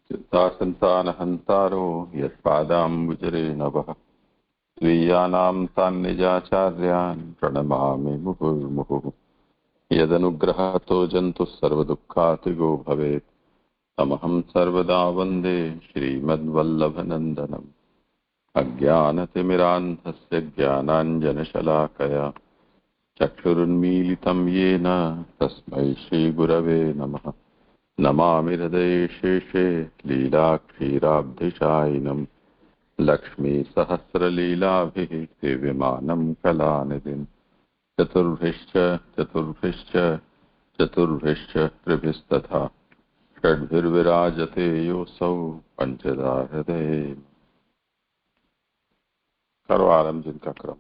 चित्तासन्तानहन्तारो यत्पादाम्बुजरेणवः स्वीयानां सान्निजाचार्यान् प्रणमामि मुहुर्मुहुः। यदनुग्रहतो जन्तुः सर्वदुःखातिगो भवेत् तमहं सर्वदा वन्दे श्रीमद्वल्लभनन्दनम्। अज्ञानतिमिरान्धस्य ज्ञानाञ्जनशलाकया चक्षुरुन्मीलितं येन तस्मै श्रीगुरवे नमः। नमामि हृदये शेषे लीलाक्षीराब्धिशायिनम् लक्ष्मीसहस्रलीलाभिः सेव्यमानं कलानिधिम्। चतुर्भिश्च त्रिभिस्तथा षड्भिर्विराजते योऽसौ पञ्चधा हृदये। करो आरंभ जिनका क्रम।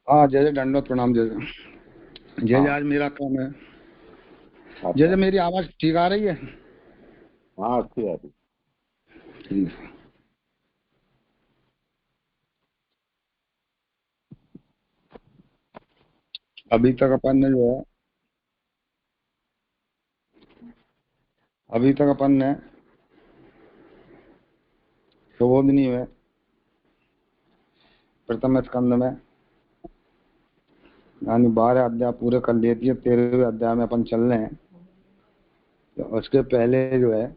हाँ जय जय दंडवत प्रणाम। जय जय आज मेरा काम है। जय जय मेरी आवाज ठीक आ रही है? हाँ अच्छी आ रही। ठीक है। अभी तक अपन ने सुबोधिनी में प्रथम स्कंद में यानी 12 अध्याय पूरे कर लेती है। 13वें अध्याय में अपन चल रहे हैं। तो उसके पहले जो है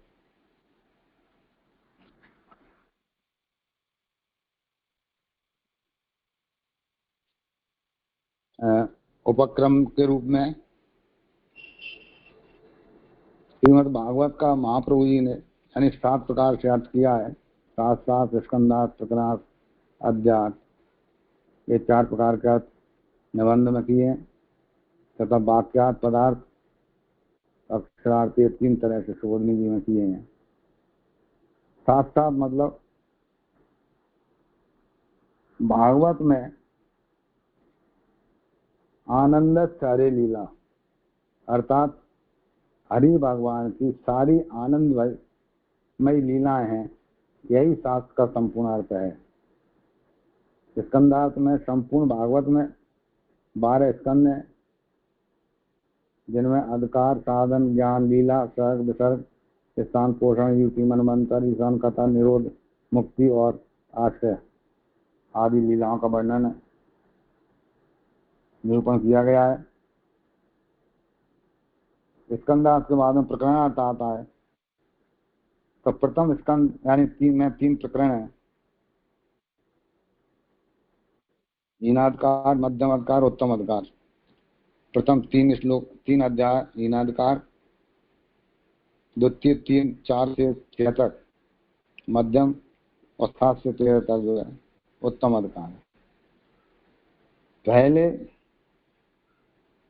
उपक्रम के रूप में श्रीमद् भागवत का महाप्रभु जी ने यानी 7 प्रकार से अर्थ किया है। 7 स्कंदार्थ, प्रकरणार्थ, अध्याय, ये 4 प्रकार के अर्थ निबंध में किए तथा वाक्यार्थ, पदार्थ, अक्षरार्थ, ये 3 तरह से सुबोधिनी जी में किए हैं। साथ मतलब भागवत में आनंद सारे लीला अर्थात हरि भगवान की सारी आनंदमयी लीलाएं हैं, यही शास्त्र का संपूर्ण अर्थ है। स्कंदार्थ में संपूर्ण भागवत में 12 स्कंद हैं, जिनमें अधिकार, साधन, ज्ञान, लीला, सर्ग, विसर्ग, स्थान, पोषण, युक्ति, मनमंत्र, ईशान, कथा, निरोध, मुक्ति और आश्रय आदि लीलाओं का वर्णन निरूपण किया गया है। स्कंदार्थ के बाद में प्रकरणार्थ आता है। तो प्रथम स्कंद यानी 3 प्रकरण है। हीनाधिकार, मध्यम अधिकार, उत्तम अधिकार। प्रथम 3 श्लोक 3 अध्याय हीनाधिकार, द्वितीय 4 से 6 तक मध्यम और 7 से 13 तक जो है उत्तम अधिकार। पहले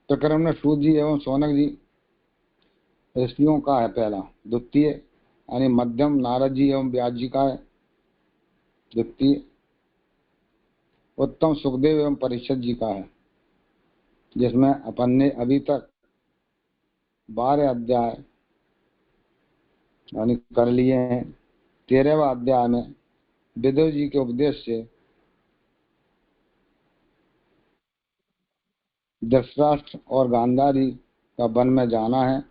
प्रकरण में सूत जी एवं सौनक जी ऋषियों का है पहला। द्वितीय यानी मध्यम नारद जी एवं व्यास जी का है। द्वितीय उत्तम सुखदेव एवं परीक्षित जी का है, जिसमें अपन ने अभी तक 12 अध्याय यानी कर लिए हैं। 13वां अध्याय में विदुर जी के उपदेश से धृतराष्ट्र और गांधारी का वन में जाना है।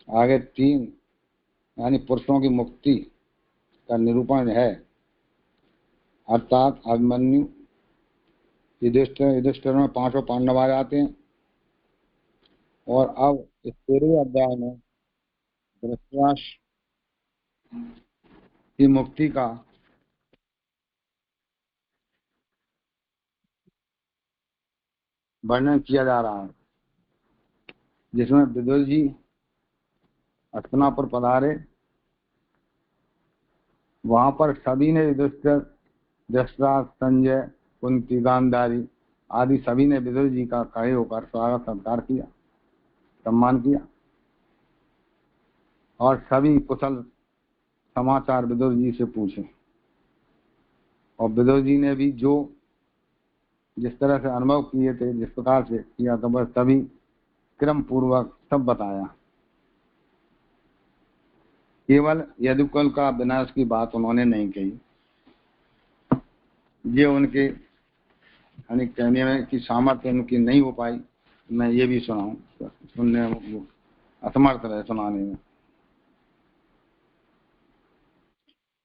आगे 3 यानी पुरुषों की मुक्ति का निरूपण है, अर्थात अभिमन्यु, युधिष्ठिर में 5 पांडव आ जाते हैं। और अब इस 13वें अध्याय में धृतराष्ट्र की मुक्ति का वर्णन किया जा रहा है, जिसमें विदुर जी हस्तिनापुर पधारे। वहां पर सभी ने युधिष्ठिर, धृतराष्ट्र, संजय, कुंती, गांधारी आदि सभी ने विदुर जी का खड़े होकर स्वागत सत्कार किया, सम्मान किया और सभी कुशल समाचार विदुर जी से पूछे। और विदुर जी ने भी जिस तरह से अनुभव किए थे, जिस प्रकार से किया था, वह सभी क्रम पूर्वक सब बताया। केवल यदुकुल का विनाश की बात उन्होंने नहीं कही। ये उनके कहने में की सामर्थ्य उनकी नहीं हो पाई, मैं ये भी सुनाऊं। सुनने असमर्थ रहे सुनाने में।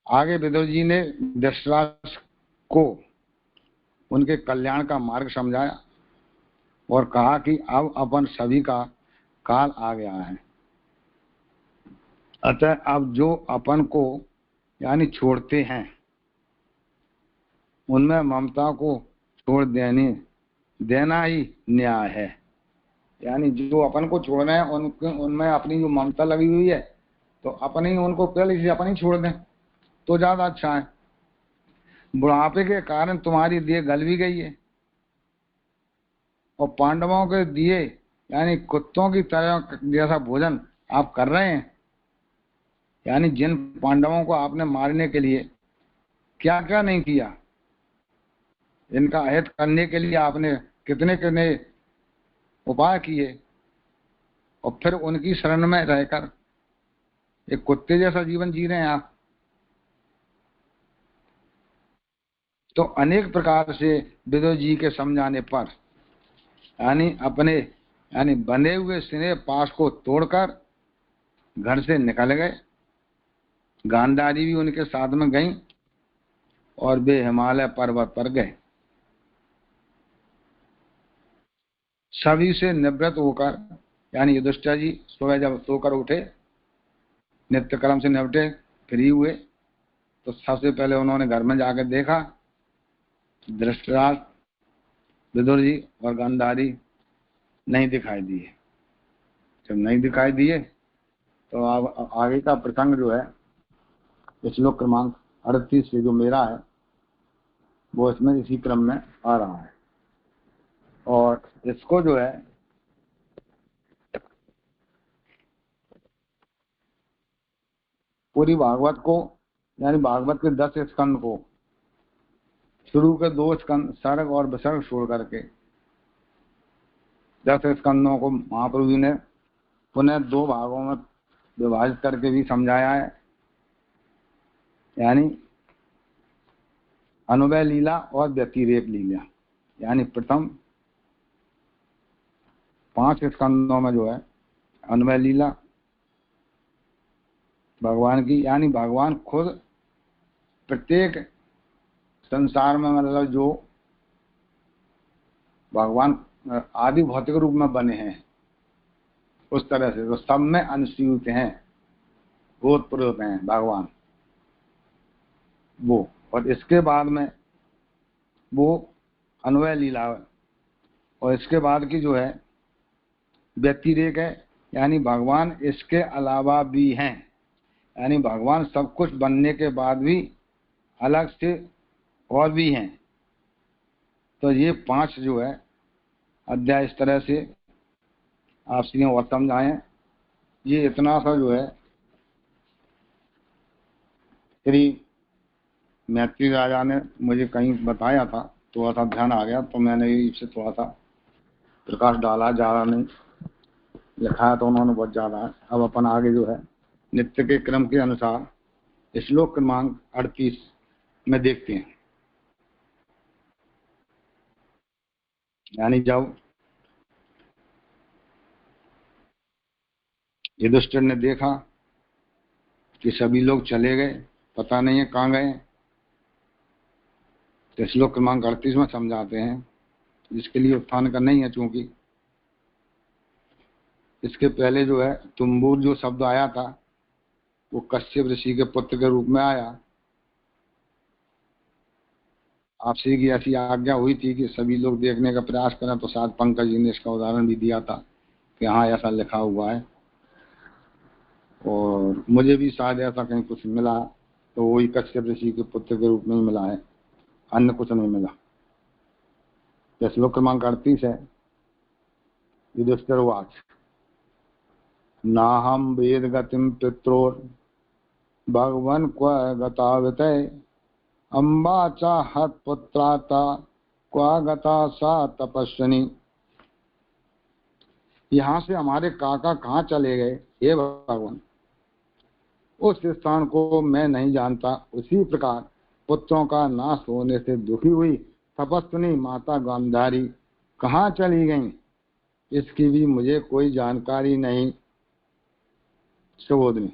आगे विदुर जी ने धृतराष्ट्र को उनके कल्याण का मार्ग समझाया और कहा कि अब अपन सभी का काल आ गया है, अतः अब जो अपन को यानी छोड़ते हैं उनमें ममता को छोड़ देना ही न्याय है। यानी जो अपन को छोड़ना है उनमें अपनी जो ममता लगी हुई है तो अपन ही उनको पहले से अपन ही छोड़ दें तो ज्यादा अच्छा है। बुढ़ापे के कारण तुम्हारी देह गल भी गई है और पांडवों के दिए यानी कुत्तों की तरह जैसा भोजन आप कर रहे हैं। यानी जिन पांडवों को आपने मारने के लिए क्या क्या नहीं किया, इनका अहित करने के लिए आपने कितने कितने उपाय किए और फिर उनकी शरण में रहकर एक कुत्ते जैसा जीवन जी रहे हैं आप। तो अनेक प्रकार से विदुर जी के समझाने पर यानी अपने यानी बंधे हुए स्नेह पास को तोड़कर घर से निकल गए। गांधारी भी उनके साथ में गई और वे हिमालय पर्वत पर गए। सभी से निवृत्त होकर यानी युधिष्ठिर जी सुबह जब सोकर उठे, नित्य कर्म से निपटे, फ्री हुए, तो सबसे पहले उन्होंने घर में जाकर देखा धृतराष्ट्र, विदुर जी और गांधारी नहीं दिखाई दिए। जब नहीं दिखाई दिए तो अब आगे का प्रसंग जो है श्लोक क्रमांक 38 से जो मेरा है वो इसमें इसी क्रम में आ रहा है। और इसको जो है पूरी भागवत को यानी भागवत के 10 स्कंद को शुरू के 2 स्कंद सर्ग और विसर्ग छोड़ करके 10 स्कंदों को महाप्रभु जी ने पुनः 2 भागों में विभाजित करके भी समझाया है। यानी अनुभव लीला और व्यतिरेक लीला। यानी प्रथम 5 स्कंदों में जो है अनुभव लीला भगवान की, यानी भगवान खुद प्रत्येक संसार में मतलब जो भगवान आदि भौतिक रूप में बने हैं उस तरह से तो सब में अनुस्यूत हैं, भूतपूर्व हैं भगवान वो। और इसके बाद में वो अन्वय लीला और इसके बाद की जो है व्यतिरेक है। यानी भगवान इसके अलावा भी हैं, यानी भगवान सब कुछ बनने के बाद भी अलग से और भी हैं। तो ये 5 जो है अध्याय इस तरह से आप सीधे और समझाएं। ये इतना सा जो है श्री मैत्री राजा ने मुझे कहीं बताया था, थोड़ा सा ध्यान आ गया तो मैंने इससे थोड़ा सा प्रकाश डाला, ज़्यादा नहीं लिखा है तो उन्होंने बहुत ज़्यादा है। अब अपन आगे जो है नित्य के क्रम के अनुसार श्लोक क्रमांक 38 में देखते हैं। यानी जब युधिष्ठिर ने देखा कि सभी लोग चले गए, पता नहीं है कहाँ गए, तो श्लोक क्रमांक 38 में समझाते हैं, जिसके लिए उत्थान का नहीं है चूंकि इसके पहले जो है तुम्बूर जो शब्द आया था वो कश्यप ऋषि के पुत्र के रूप में आया। आपसे की ऐसी आज्ञा हुई थी कि सभी लोग देखने का प्रयास करें, तो शायद पंकज जी ने इसका उदाहरण भी दिया था कि हाँ ऐसा लिखा हुआ है। और मुझे भी शायद ऐसा कहीं कुछ मिला तो वही कश्यप ऋषि के पुत्र के रूप में ही मिला है, अन्य कुछ नहीं मिला। श्लोक क्रमांक 38 है। युधिष्ठिर उवाच नाहं वेद गतिं पित्रोर भगवन् क्व गतावतये अम्बा चाहत पुत्राता क्व गता सा तपस्विनी। यहाँ से हमारे काका कहाँ चले गए हे भगवान, उस स्थान को मैं नहीं जानता। उसी प्रकार पुत्रों का नाश होने से दुखी हुई तपस्विनी माता गांधारी कहाँ चली गईं इसकी भी मुझे कोई जानकारी नहीं। सुबोधनी,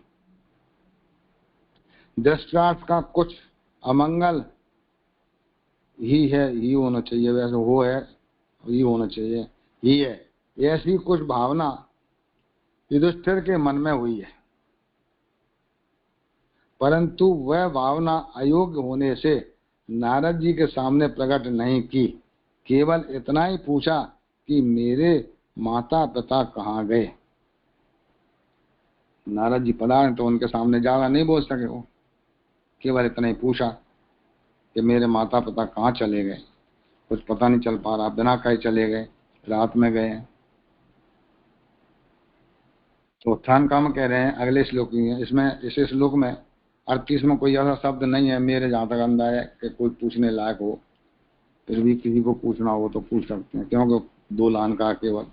धृतराष्ट्र का कुछ अमंगल ही है, ही होना चाहिए, वैसे वो है, ही होना चाहिए, ही है, ऐसी कुछ भावना युधिष्ठिर के मन में हुई है, परंतु वह भावना अयोग्य होने से नारद जी के सामने प्रकट नहीं की। केवल इतना ही पूछा कि मेरे माता पिता कहाँ गए। नारद जी पधारे तो उनके सामने ज्यादा नहीं बोल सके, वो केवल इतना ही पूछा कि मेरे माता पिता कहाँ चले गए। कुछ पता नहीं चल पा रहा, बिना कहे चले गए, रात में गए। तो उत्थान काम कह रहे हैं अगले श्लोक में, इसमें इस श्लोक में 38 में कोई ऐसा शब्द नहीं है मेरे जहां तक अंदाजा है कि कोई पूछने लायक हो। फिर भी किसी को पूछना हो तो पूछ सकते हैं, क्योंकि 2 लाइन का केवल।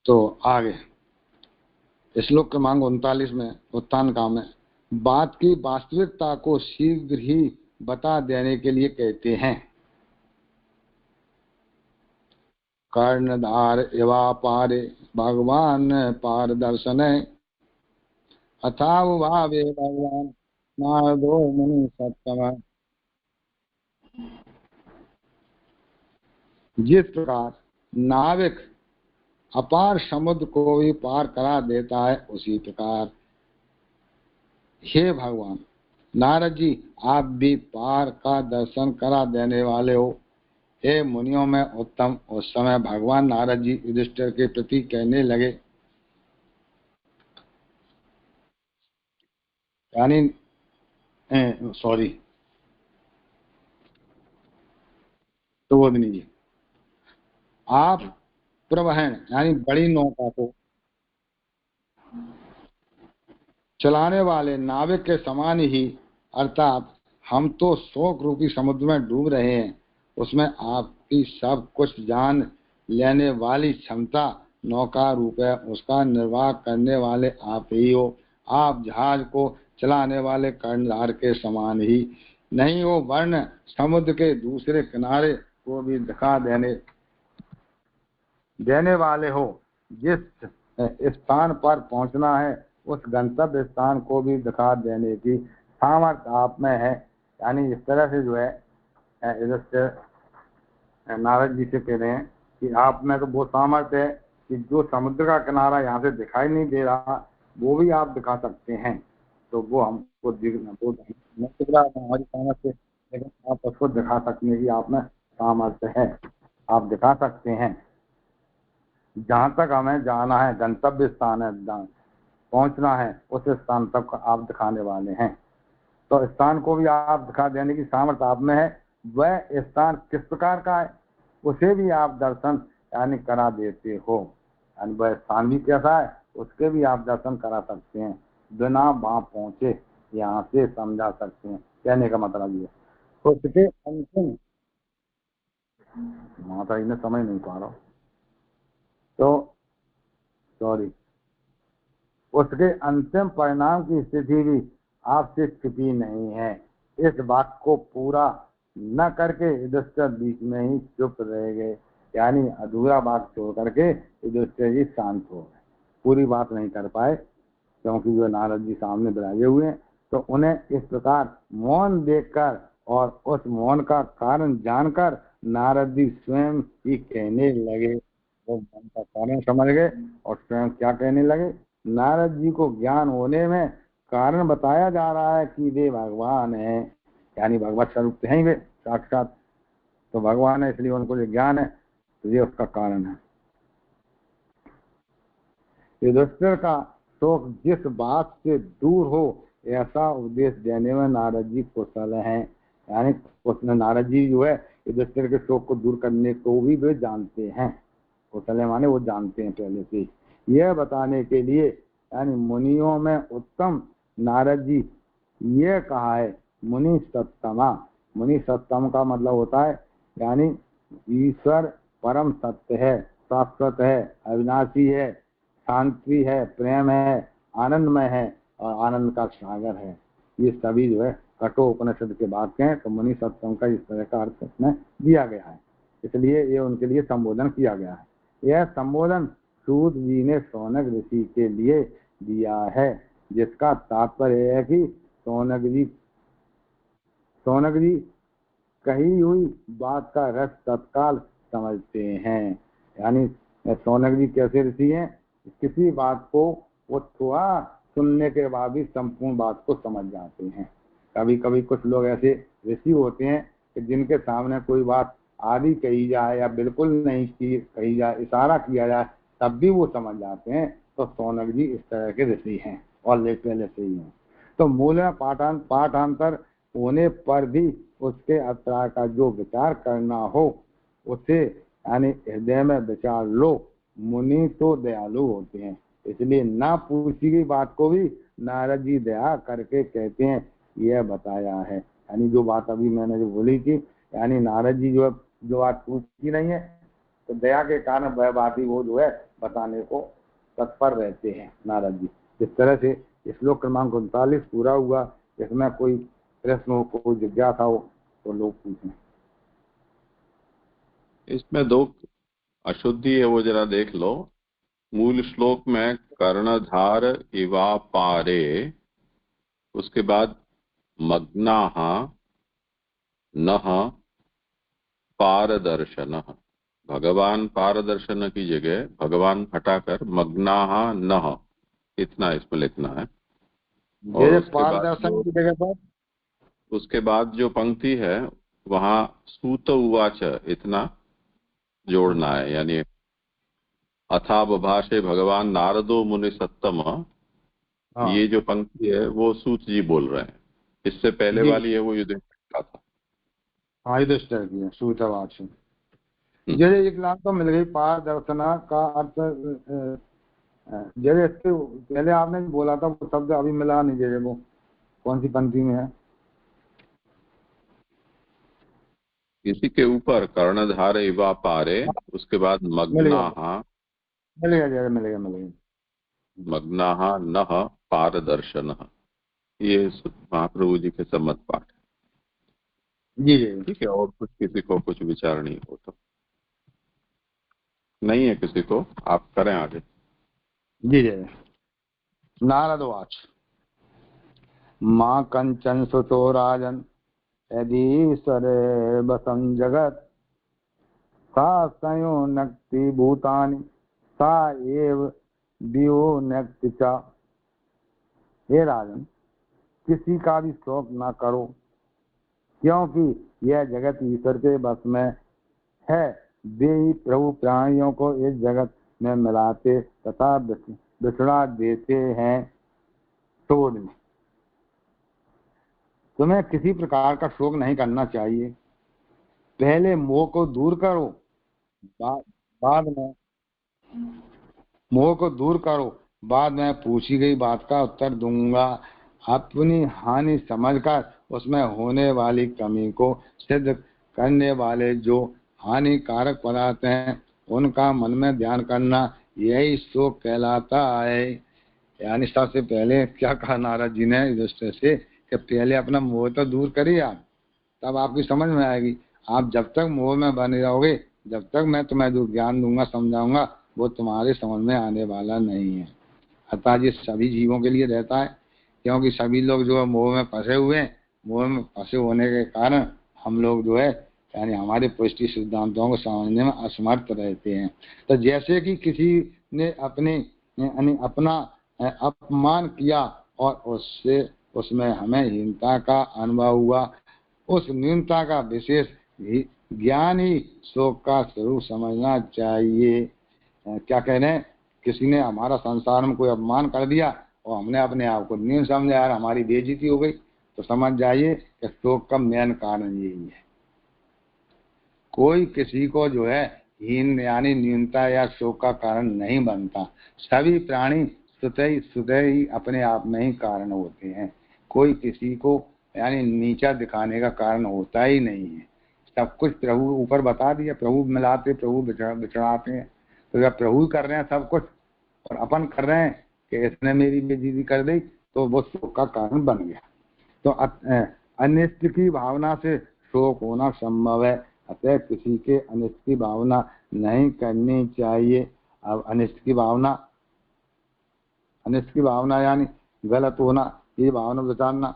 तो आगे श्लोक क्रमांक 39 में उत्थान काम है, बात की वास्तविकता को शीघ्र ही बता देने के लिए कहते हैं। कर्णधार एवा पारे भगवान पारदर्शन अथाव भावे भगवान नारदो मुनि सत्तम। जिस प्रकार नाविक अपार समुद्र को भी पार करा देता है, उसी प्रकार हे भगवान नारद जी आप भी पार का दर्शन करा देने वाले हो। हे मुनियों में उत्तम। उस समय भगवान नारद जी युधिष्ठिर के प्रति कहने लगे, यानी सॉरी सुबोधनी जी, आप प्रवहन यानी बड़ी नौका को चलाने वाले नाविक के समान ही, अर्थात हम तो शोक रूपी समुद्र में डूब रहे हैं, उसमें आपकी सब कुछ जान लेने वाली क्षमता नौका रूप है, उसका निर्वाह करने वाले आप ही हो। आप जहाज को चलाने वाले कर्णधार के समान ही नहीं हो, वर्ण समुद्र के दूसरे किनारे को भी दिखा देने वाले हो। जिस स्थान पर पहुंचना है उस गंतव्य स्थान को भी दिखा देने की सामर्थ्य आप में है। यानी इस तरह से जो है नारद जी से कह रहे हैं कि आप में तो वो सामर्थ्य है कि जो समुद्र का किनारा यहाँ से दिखाई नहीं दे रहा वो भी आप दिखा सकते हैं। तो वो हमको हमारी सामर्थ्य, लेकिन आप उसको दिखा सकने की आप में सामर्थ्य है, आप दिखा सकते हैं। जहाँ तक हमें जाना है, गंतव्य स्थान है, पहुंचना है, उस स्थान तक आप दिखाने वाले हैं। तो स्थान को भी आप दिखा देने की सामर्थ्य आप में है। वह स्थान किस प्रकार का है उसे भी आप दर्शन यानी करा देते हो, यानी वह स्थान भी कैसा है उसके भी आप दर्शन करा सकते हैं, बिना वहां पहुंचे यहाँ से समझा सकते हैं। कहने का मतलब ये उसके अंतिम, माता जी ने समझ नहीं पा रहा तो सॉरी, उसके अंतिम परिणाम की स्थिति भी आपसे छिपी नहीं है। इस बात को पूरा न करके युधिष्ठिर बीच में ही चुप रह गए, यानी अधूरा बात छोड़ करके युधिष्ठिर जी शांत हो गए, पूरी बात नहीं कर पाए, क्योंकि जो नारद जी सामने विराजे हुए हैं। तो उन्हें इस प्रकार मौन देखकर और उस मौन का कारण जानकर नारद जी स्वयं ही कहने लगे। वो मौन का कारण समझ गए और स्वयं क्या कहने लगे, नारद जी को ज्ञान होने में कारण बताया जा रहा है कि वे भगवान हैं, यानी भगवत स्वरूप हैं वे साक्षात। तो भगवान है इसलिए उनको जो ज्ञान है तो ये उसका कारण है। युधिष्ठिर का शोक जिस बात से दूर हो ऐसा उपदेश देने में नारद जी कुशल हैं, यानी उसने नारद जी जो है युधिष्ठिर के शोक को दूर करने को भी वे जानते हैं। कुशल माने वो जानते हैं पहले से। यह बताने के लिए यानी मुनियों में उत्तम नारद जी ये कहा है मुनि सत्तमा। मुनि सत्तम का मतलब होता है यानी ईश्वर परम सत्य है, शाश्वत है, अविनाशी है, शांति है, प्रेम है, आनंदमय है और आनंद का सागर है। ये सभी जो है कठोपनिषद के वाक्य हैं। तो मुनि सत्संग का इस तरह का अर्थ इसमें दिया गया है। इसलिए ये उनके लिए संबोधन किया गया है। यह संबोधन सूत जी ने शौनक ऋषि के लिए दिया है, जिसका तात्पर्य है कि शौनक जी कही हुई बात का रस तत्काल समझते हैं। यानी शौनक जी कैसे ऋषि हैं, किसी बात को वो थोड़ा सुनने के बाद भी संपूर्ण बात को समझ जाते हैं। कभी कभी कुछ लोग ऐसे ऋषि होते हैं कि जिनके सामने कोई बात आधी कही जाए या बिल्कुल नहीं कही जाए, इशारा किया जाए, तब भी वो समझ जाते हैं। तो शौनक जी इस तरह के ऋषि हैं और पहले से ही हैं। तो मूल में पाठांतर होने पर भी उसके अभिप्राय का जो विचार करना हो उसे यानी हृदय में विचार लो। मुनि तो दयालु होते हैं, इसलिए ना पूछी गई बात को भी नारद जी दया करके कहते हैं यह बताया है। यानी जो बात अभी मैंने जो बोली थी, यानी नारद जी जो बात पूछी नहीं है तो दया के कारण वह बात ही वो जो है बताने को तत्पर रहते हैं नारद जी। इस तरह से श्लोक क्रमांक 39 पूरा हुआ। इसमें कोई प्रश्न हो, कोई जिज्ञासा हो तो लोग पूछें। इसमें दो अशुद्धि है, वो जरा देख लो। मूल श्लोक में कर्णधार इवा पारे, उसके बाद मग्नाः नः पारदर्शन। भगवान पारदर्शन की जगह भगवान हटाकर मग्नाः नः, इतना इसमें लिखना है। और पारदर्शन की जगह पर उसके बाद जो पंक्ति है वहां सूत उवाच इतना जोड़ना है। यानी अथा बभाषे भगवान नारदो मुनि सत्तम, ये जो पंक्ति है वो सूत जी बोल रहे हैं। इससे पहले वाली है वो युधिष्ठिर का था। हाँ, युधिष्ठिर की है सूतवाच। जैसे एक लाख तो मिल गई पारदर्शना का अर्थ। जैसे इससे पहले आपने बोला था वो शब्द अभी मिला नहीं, जैसे वो कौन सी पंक्ति में है? इसी के ऊपर कर्णधार इवा पारे, उसके बाद मग्नाः मिलेगा मग्नाः नः पारदर्शनः। ये महाप्रभु जी के सम्मत पाठ है। जी ठीक है। और कुछ किसी को कुछ विचार नहीं हो तो नहीं है किसी को, आप करें आगे। जी नारदवाच माँ कंचन सुतो राजन यदि बसं जगत सा सयो नक्ति भूतानि सा एव दियो नक्ति चा। हे राजन, किसी का भी शोक न करो, क्योंकि यह जगत ईश्वर के बस में है। वे ही प्रभु प्राणियों को इस जगत में मिलाते तथा बिछड़ा देते हैं। शोध में तुम्हें किसी प्रकार का शोक नहीं करना चाहिए। पहले मोह को दूर करो, बाद में मोह को दूर करो, बाद में पूछी गई बात का उत्तर दूंगा। अपनी हानि समझकर उसमें होने वाली कमी को सिद्ध करने वाले जो हानिकारक पदार्थ हैं उनका मन में ध्यान करना, यही शोक कहलाता है। यानी सबसे पहले क्या कहा नारद जी ने युधिष्ठिर से कि पहले अपना मोह तो दूर करिए आप, तब आपकी समझ में आएगी। आप जब तक मोह में बने रहोगे, जब तक मैं तुम्हें जो ज्ञान दूंगा समझाऊंगा वो तुम्हारे समझ में आने वाला नहीं है। अतः ये सभी जीवों के लिए रहता है, क्योंकि सभी लोग जो है मोह में फंसे हुए हैं। मोह में फंसे होने के कारण हम लोग जो है यानी हमारे पुष्टि सिद्धांतों को समझने में असमर्थ रहते हैं। तो जैसे कि किसी ने अपना अपमान किया और उससे उसमें हमें हीनता का अनुभव हुआ, उस न्यूनता का विशेष ज्ञान ही शोक का स्वरूप समझना चाहिए। क्या कह रहे हैं, किसी ने हमारा संसार में कोई अपमान कर दिया और हमने अपने आप को न्यून समझा, यार हमारी बेइज्जती हो गई, तो समझ जाइए कि शोक का मेन कारण यही है। कोई किसी को जो है हीन यानी न्यूनता या शोक का कारण नहीं बनता। सभी प्राणी स्वतः ही अपने आप में ही कारण होते हैं। कोई किसी को यानी नीचा दिखाने का कारण होता ही नहीं है। सब कुछ प्रभु ऊपर बता दिया, प्रभु मिलाते, प्रभु बिछड़ाते हैं। तो जब प्रभु कर रहे हैं सब कुछ और अपन कर रहे हैं कि इसने मेरी बेइज्जती कर दी, तो वो शोक का कारण बन गया। तो अनिष्ट की भावना से शोक होना संभव है। अतः किसी के अनिष्ट की भावना नहीं करनी चाहिए। अब अनिष्ट की भावना यानी गलत होना, ये भावना विचारना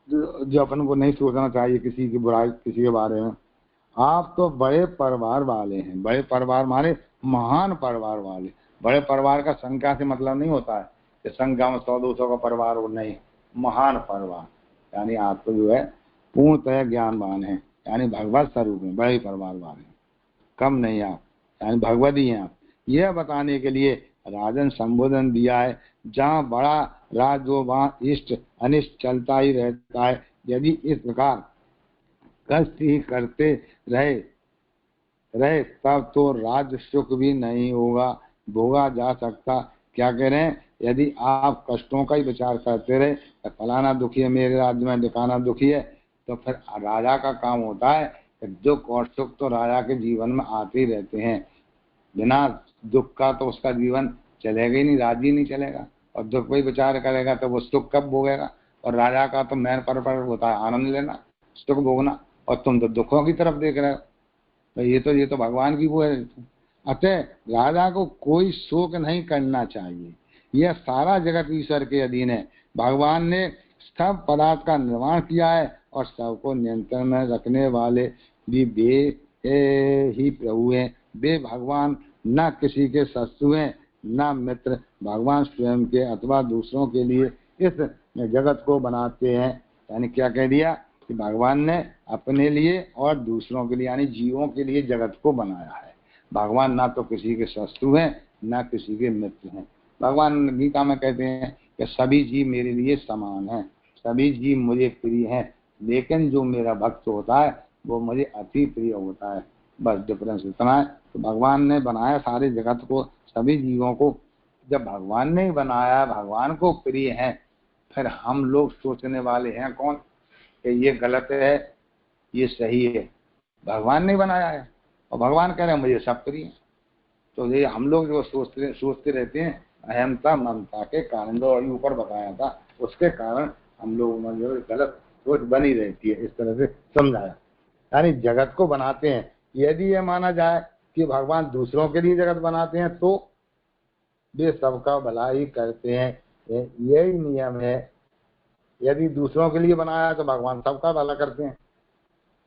जो अपन को नहीं सोचना चाहिए किसी की बुराई, किसी के बारे में। आप तो बड़े परिवार वाले हैं, बड़े परिवार माने महान परिवार वाले। बड़े परिवार का संख्या से मतलब नहीं होता है कि संख्या में 100-200 का परिवार हो, नहीं, महान परिवार यानी आप तो जो है पूर्णतः ज्ञानवान है, यानी भगवत स्वरूप में बड़े परिवार वाले हैं, कम नहीं आप, यानी भगवत ही हैं आप। यह बताने के लिए राजन संबोधन दिया है, जहाँ बड़ा राज हो वहाँ इष्ट अनिष्ट चलता ही रहता है। यदि इस प्रकार कष्ट ही करते रहे तब तो राज्य सुख भी नहीं होगा, भोगा जा सकता। क्या कह रहे हैं, यदि आप कष्टों का ही विचार करते रहे, तो फलाना दुखी है मेरे राज्य में, ढिकाना दुखी है, तो फिर राजा का काम होता है कि दुख और सुख तो राजा के जीवन में आते ही रहते हैं। बिना दुख का तो उसका जीवन चलेगा ही नहीं, राज्य ही नहीं चलेगा। और दुख पे विचार करेगा तो वो सुख कब भोगेगा। और राजा का तो मेन पर्पस होता है आनंद लेना, सुख भोगना, और तुम तो दुखों की तरफ देख रहे हो। तो ये तो भगवान की वो है। अतः राजा को कोई शोक नहीं करना चाहिए, यह सारा जगत ईश्वर के अधीन है। भगवान ने सब पदार्थ का निर्माण किया है और सबको नियंत्रण में रखने वाले भी वे ही प्रभु हैं। वे भगवान न किसी के शत्रु हैं न मित्र। भगवान स्वयं के अथवा दूसरों के लिए इस जगत को बनाते हैं। यानी क्या कह दिया कि भगवान ने अपने लिए और दूसरों के लिए यानी जीवों के लिए जगत को बनाया है। भगवान ना तो किसी के शत्रु हैं ना किसी के मित्र हैं। भगवान गीता में कहते हैं कि सभी जीव मेरे लिए समान हैं, सभी जीव मुझे प्रिय हैं, लेकिन जो मेरा भक्त होता है वो मुझे अति प्रिय होता है। बस डिफरेंस इतना है। तो भगवान ने बनाया सारे जगत को, सभी जीवों को। जब भगवान ने बनाया, भगवान को प्रिय है, फिर हम लोग सोचने वाले हैं कौन कि ये गलत है ये सही है। भगवान ने बनाया है और भगवान कह रहे हैं मुझे सब प्रिय है। तो ये हम लोग जो सोचते रहते हैं अहमता ममता के कारण, जो अभी ऊपर बताया था, उसके कारण हम लोग में जो गलत सोच बनी रहती है। इस तरह से समझाया, यानी जगत को बनाते हैं। यदि ये माना जाए कि भगवान दूसरों के लिए जगत बनाते हैं तो वे सबका भला ही करते हैं, यही नियम है। यदि दूसरों के लिए बनाया तो भगवान सबका भला करते हैं,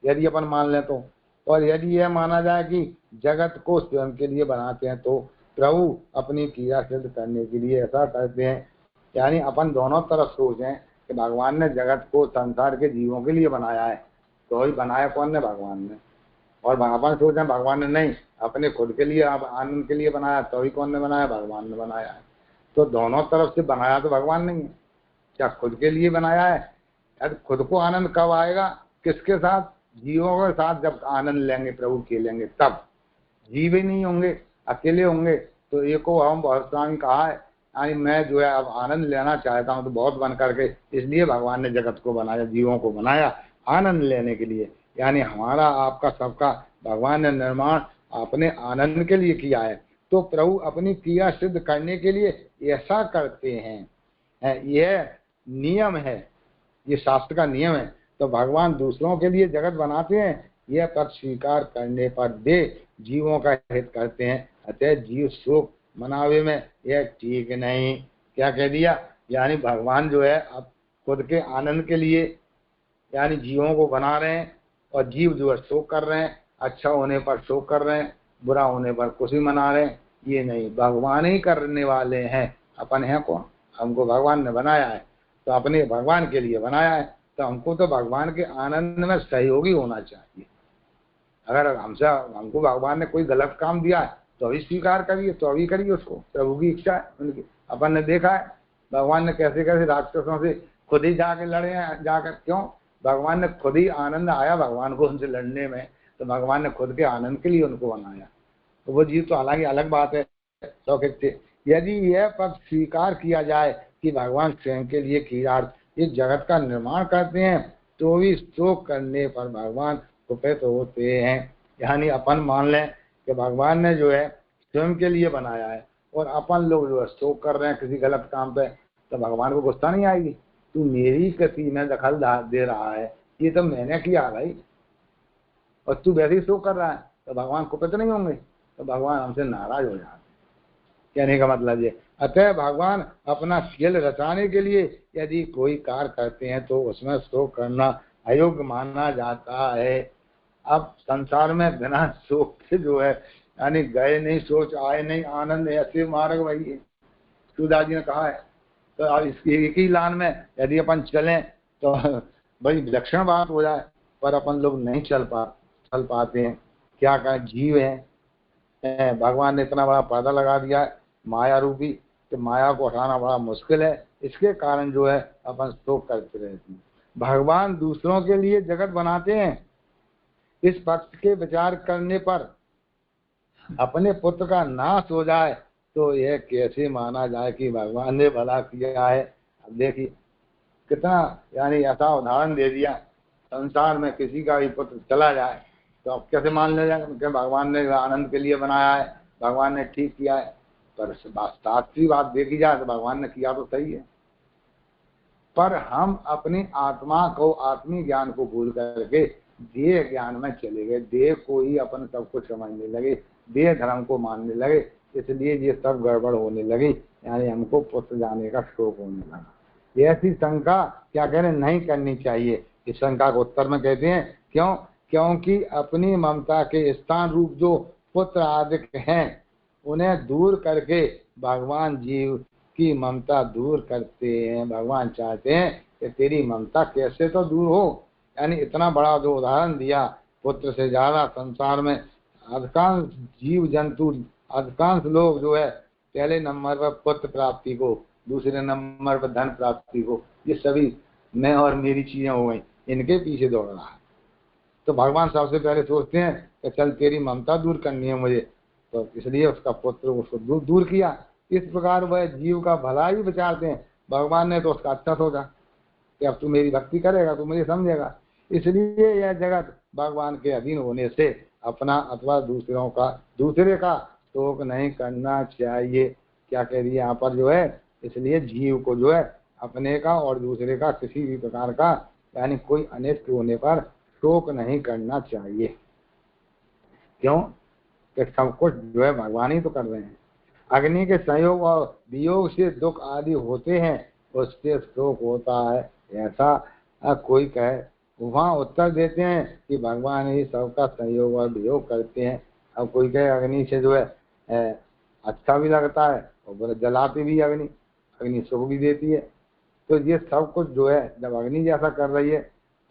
यदि अपन मान लें तो। और यदि यह माना जाए कि जगत को स्वयं के लिए बनाते हैं तो प्रभु अपनी क्रिया सिद्ध करने के लिए ऐसा करते हैं। यानी अपन दोनों तरफ सोचें कि भगवान ने जगत को संसार के जीवों के लिए बनाया है, तो ही बनाया कौन ने, भगवान ने। और अपन सोचें भगवान ने नहीं, अपने खुद के लिए आनंद के लिए बनाया, तो ही कौन ने बनाया, भगवान ने बनाया है। तो दोनों तरफ से बनाया तो भगवान नहीं है। क्या खुद के लिए बनाया है? यार खुद को आनंद कब आएगा, किसके साथ, जीवों के साथ जब आनंद लेंगे, प्रभु के लेंगे, तब। जीव ही नहीं होंगे, अकेले होंगे तो एको हम बहुत स्वामी कहा है, यानी मैं जो है अब आनंद लेना चाहता हूँ तो बहुत बन करके, इसलिए भगवान ने जगत को बनाया, जीवों को बनाया आनंद लेने के लिए। यानी हमारा आपका सबका भगवान ने निर्माण अपने आनंद के लिए किया है। तो प्रभु अपनी क्रिया सिद्ध करने के लिए ऐसा करते हैं, यह नियम है, ये शास्त्र का नियम है। तो भगवान दूसरों के लिए जगत बनाते हैं, यह पद स्वीकार करने पर वे जीवों का हित करते हैं। अतः जीव शोक मनावे में यह ठीक नहीं। क्या कह दिया, यानी भगवान जो है अब खुद के आनंद के लिए यानी जीवों को बना रहे हैं, और जीव जो है शोक कर रहे हैं, अच्छा होने पर शोक कर रहे हैं, बुरा होने पर खुशी मना रहे हैं। ये नहीं, भगवान ही करने वाले हैं, अपन हैं कौन, हमको भगवान ने बनाया है, तो अपने भगवान के लिए बनाया है, तो हमको तो भगवान के आनंद में सहयोगी होना चाहिए। अगर हमको भगवान ने कोई गलत काम दिया है तो अभी स्वीकार करिए, तो अभी करिए उसको, प्रभु की इच्छा है उनकी। अपन ने देखा है भगवान ने कैसे कैसे राक्षसों से खुद ही जाके लड़े हैं, जाकर क्यों, भगवान ने खुद ही आनंद आया भगवान को उनसे लड़ने में, तो भगवान ने खुद के आनंद के लिए उनको बनाया। तो वो जीव तो हालांकि अलग बात है, शौकित थे। यदि यह पद स्वीकार किया जाए कि भगवान स्वयं के लिए क्रियार्थ इस जगत का निर्माण करते हैं, तो भी शोक करने पर भगवान कुपित होते हैं। यानी अपन मान लें कि भगवान ने जो है स्वयं के लिए बनाया है और अपन लोग जो है शोक कर रहे हैं किसी गलत काम पे, तो भगवान को गुस्सा नहीं आएगी, तू मेरी गति में दखल दे रहा है, ये तो मैंने किया भाई, और तू वैसे ही शोक कर रहा है तो भगवान कुपित नहीं होंगे? तो भगवान हमसे नाराज हो जाते। कहने का मतलब ये, अतः भगवान अपना खेल रचाने के लिए यदि कोई कार्य करते हैं तो उसमें शोक करना अयोग्य माना जाता है। अब संसार में बिना शोक के जो है, यानी गए नहीं सोच आए नहीं आनंद, ऐसे मार्ग वही है, सूरदास जी ने कहा है। तो अब इसकी एक ही लाइन में यदि अपन चलें तो बड़ी विलक्षण बात हो जाए, पर अपन लोग नहीं चल पाते हैं। क्या कहें, जीव है, भगवान ने इतना बड़ा पर्दा लगा दिया है माया रूपी, कि माया को हटाना बड़ा मुश्किल है। इसके कारण जो है अपन शोक करते रहते हैं। भगवान दूसरों के लिए जगत बनाते हैं। इस पक्ष के विचार करने पर अपने पुत्र का नाश हो जाए तो यह कैसे माना जाए कि भगवान ने भला किया है? अब देखिए कितना, यानी ऐसा उदाहरण दे दिया, संसार में किसी का भी पुत्र चला जाए तो अब कैसे मान लिया जाए कि भगवान ने आनंद के लिए बनाया है, भगवान ने ठीक किया है? पर शास्त्रीय बात देखी जाए तो भगवान ने किया तो सही है, पर हम अपनी आत्मा को, आत्मीय ज्ञान को भूल करके देह ज्ञान में चले गए, देह को ही अपन सब कुछ समझने लगे, देह धर्म को मानने लगे, इसलिए ये सब गड़बड़ होने लगी, यानी हमको पुत्र जाने का शौक होने लगा। ऐसी शंका क्या कह रहे नहीं करनी चाहिए। इस शंका को उत्तर में कहते हैं क्यों? क्योंकि अपनी ममता के स्थान रूप जो पुत्र आदि हैं उन्हें दूर करके भगवान जीव की ममता दूर करते हैं। भगवान चाहते हैं कि तेरी ममता कैसे तो दूर हो, यानी इतना बड़ा जो उदाहरण दिया, पुत्र से ज्यादा संसार में अधिकांश जीव जंतु, अधिकांश लोग जो है पहले नंबर पर पुत्र प्राप्ति को, दूसरे नंबर पर धन प्राप्ति को, ये सभी मैं और मेरी चीजें हो गई, इनके पीछे दौड़ रहा है। तो भगवान सबसे पहले सोचते हैं कि चल तेरी ममता दूर करनी है मुझे, तो इसलिए उसका पुत्र उसको दूर किया। इस प्रकार वह जीव का भला ही विचारते हैं। भगवान ने तो उसका अच्छा सोचा कि अब तू मेरी भक्ति करेगा, तू मुझे समझेगा, इसलिए यह जगत भगवान के अधीन होने से अपना अथवा दूसरे का शोक नहीं करना चाहिए। क्या कह रही है यहाँ पर जो है, इसलिए जीव को जो है अपने का और दूसरे का किसी भी प्रकार का, यानी कोई अनिष्ट होने पर शोक नहीं करना चाहिए। क्यों? कि सब कुछ जो है भगवान ही तो कर रहे हैं। अग्नि के संयोग और वियोग से दुख आदि होते हैं, उससे शोक होता है, ऐसा कोई कहे। वहाँ उत्तर देते हैं कि भगवान ही सबका संयोग और वियोग करते हैं। अब कोई कहे अग्नि से जो है अच्छा भी लगता है और जलाती भी अग्नि, अग्नि सुख भी देती है। तो ये सब कुछ जो है जब अग्नि जैसा कर रही है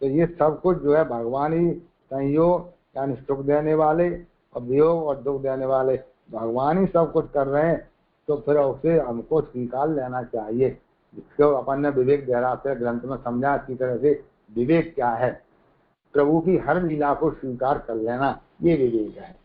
तो ये सब कुछ जो है भगवान ही संयोग यानी सुख देने वाले और वियोग और दुख देने वाले भगवान ही सब कुछ कर रहे हैं। तो फिर उसे हमको स्वीकार लेना चाहिए, जिसको अपन ने विवेक गहराते ग्रंथ में समझा अच्छी तरह से। विवेक क्या है? प्रभु की हर लीला को स्वीकार कर लेना, ये विवेक है,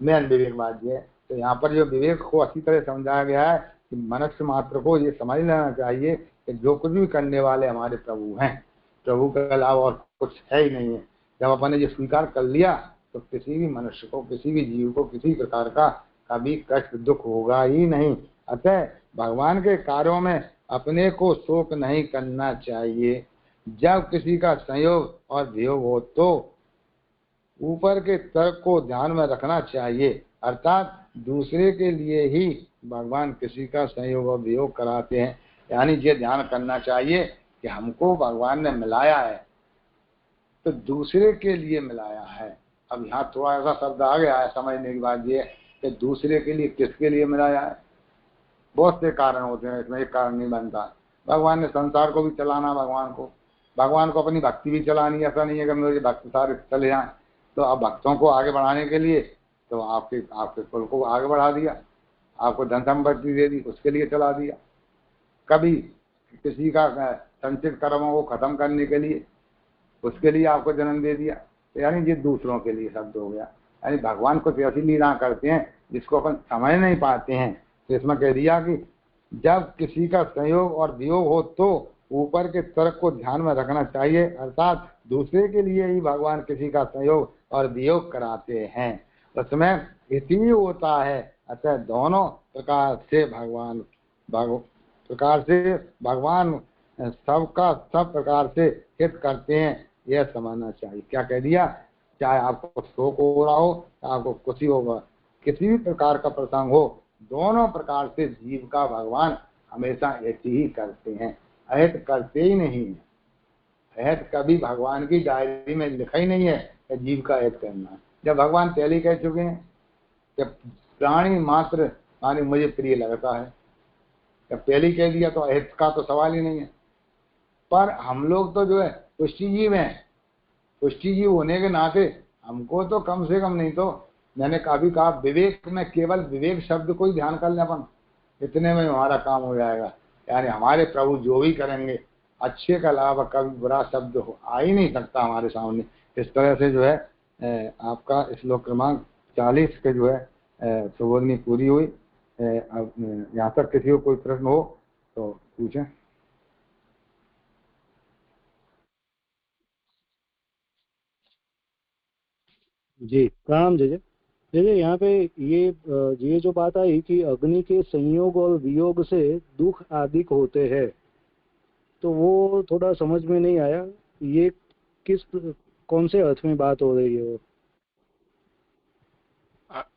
मेन विवेक बात ये है। तो यहाँ पर जो विवेक को अच्छी तरह समझाया गया है कि मनुष्य मात्र को ये समझ लेना चाहिए कि जो कुछ भी करने वाले हमारे प्रभु हैं, प्रभु के अलावा और कुछ है ही नहीं है। जब अपन ने ये स्वीकार कर लिया तो किसी भी मनुष्य को, किसी भी जीव को किसी प्रकार का कभी कष्ट दुख होगा ही नहीं। अतः भगवान के कार्यों में अपने को शोक नहीं करना चाहिए। जब किसी का संयोग और वियोग हो तो ऊपर के तर्क को ध्यान में रखना चाहिए, अर्थात दूसरे के लिए ही भगवान किसी का संयोग और वियोग कराते हैं। यानी ये ध्यान करना चाहिए कि हमको भगवान ने मिलाया है तो दूसरे के लिए मिलाया है। अब यहाँ थोड़ा सा शब्द आ गया है, समझने की बात ये कि दूसरे के लिए, किसके लिए मिलाया है? बहुत से कारण होते हैं, इसमें एक कारण नहीं बनता। भगवान ने संसार को भी चलाना, भगवान को अपनी भक्ति भी चलानी। ऐसा नहीं है कि मेरे भक्त सारे चले जाएं। तो अब भक्तों को आगे बढ़ाने के लिए तो आपके कुल को आगे बढ़ा दिया, आपको धन संपत्ति दे दी, उसके लिए चला दिया। कभी किसी का संचित कर्मों को खत्म करने के लिए, उसके लिए आपको जन्म दे दिया। तो यानी ये दूसरों के लिए शब्द हो गया। यानी भगवान कुछ ऐसी लीला करते हैं जिसको अपन समझ नहीं पाते हैं। तो इसमें कह दिया कि जब किसी का संयोग और वियोग हो तो ऊपर के तर्क को ध्यान में रखना चाहिए, अर्थात दूसरे के लिए ही भगवान किसी का संयोग और वियोग कराते हैं, उसमें हित होता है। अतः दोनों प्रकार से भगवान सबका सब प्रकार से हित करते हैं, यह समझना चाहिए। क्या कह दिया? चाहे आपको शोक हो रहा हो, आपको खुशी होगा, किसी भी प्रकार का प्रसंग हो, दोनों प्रकार से जीव का भगवान हमेशा ऐसे ही करते हैं, अहित करते ही नहीं है। अहित कभी भगवान की डायरी में लिखा ही नहीं है कि जीव का अहित करना है। जब भगवान पहले कह चुके हैं कि प्राणी मात्र माने मुझे प्रिय लगता है, जब पहले कह दिया तो अहित का तो सवाल ही नहीं है। पर हम लोग तो जो है पुष्टि जीव हैं, पुष्टि जीव होने के नाते हमको तो कम से कम नहीं तो मैंने कभी कहा विवेक में, केवल विवेक शब्द को ही ध्यान कर लें अपन, इतने में हमारा काम हो जाएगा। यानी हमारे प्रभु जो भी करेंगे अच्छे के अलावा कभी बुरा शब्द आ ही नहीं सकता हमारे सामने। इस तरह से जो है आपका श्लोक क्रमांक 40 के जो है प्रबोधनी पूरी हुई। अब यहाँ तक किसी को कोई प्रश्न हो तो पूछें। जी प्रणाम जय जय। जय जय, यहाँ पे ये जो बात आई कि अग्नि के संयोग और वियोग से दुख आदि होते हैं, तो वो थोड़ा समझ में नहीं आया। ये कौन से अर्थ में बात हो रही है वो?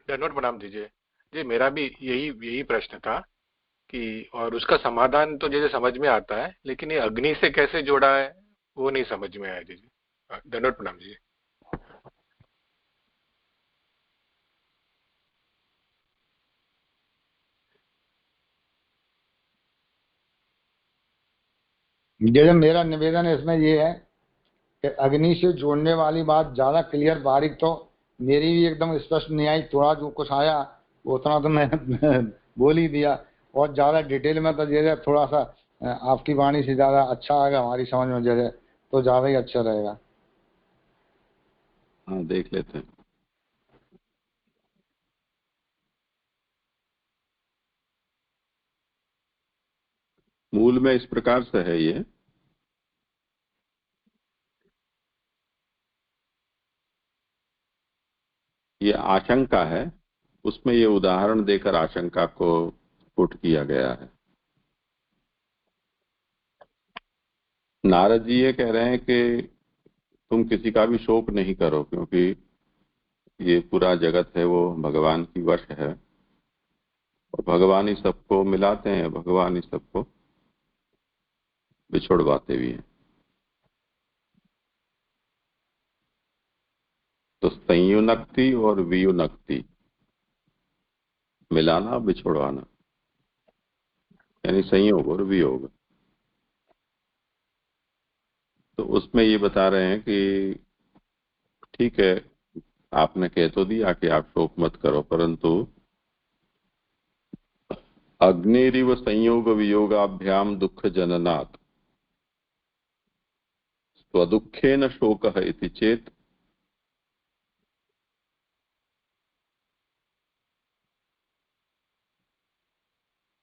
धन्यवाद प्रणाम दीजिए जी। मेरा भी यही प्रश्न था कि, और उसका समाधान तो जैसे समझ में आता है, लेकिन ये अग्नि से कैसे जोड़ा है वो नहीं समझ में आया जी। धन्यवाद प्रणाम जी। जैसे मेरा निवेदन इसमें ये है कि अग्नि से जोड़ने वाली बात ज्यादा क्लियर बारीक तो मेरी भी एकदम स्पष्ट नहीं आई, थोड़ा जो कुछ आया उतना तो मैं बोल ही दिया। और ज्यादा डिटेल में तो जैसे थोड़ा सा आपकी वाणी से ज्यादा अच्छा आएगा हमारी समझ में, जैसे तो ज्यादा ही अच्छा रहेगा। हाँ देख लेते हैं। मूल में इस प्रकार से है ये आशंका है, उसमें ये उदाहरण देकर आशंका को पुट किया गया है। नारद जी ये कह रहे हैं कि तुम किसी का भी शोक नहीं करो, क्योंकि ये पूरा जगत है वो भगवान की वश है, और भगवान ही सबको मिलाते हैं, भगवान ही सबको बिछोड़वाते भी हैं। तो संयुनक्ति और वियुनक्ति, मिलाना बिछोड़वाना, यानी संयोग और वियोग। तो उसमें ये बता रहे हैं कि ठीक है, आपने कह तो दिया कि आप शोक मत करो, परंतु अग्निरिव संयोग वियोगाभ्याम दुख जननात् स्वदुखेन शोकः इति चेत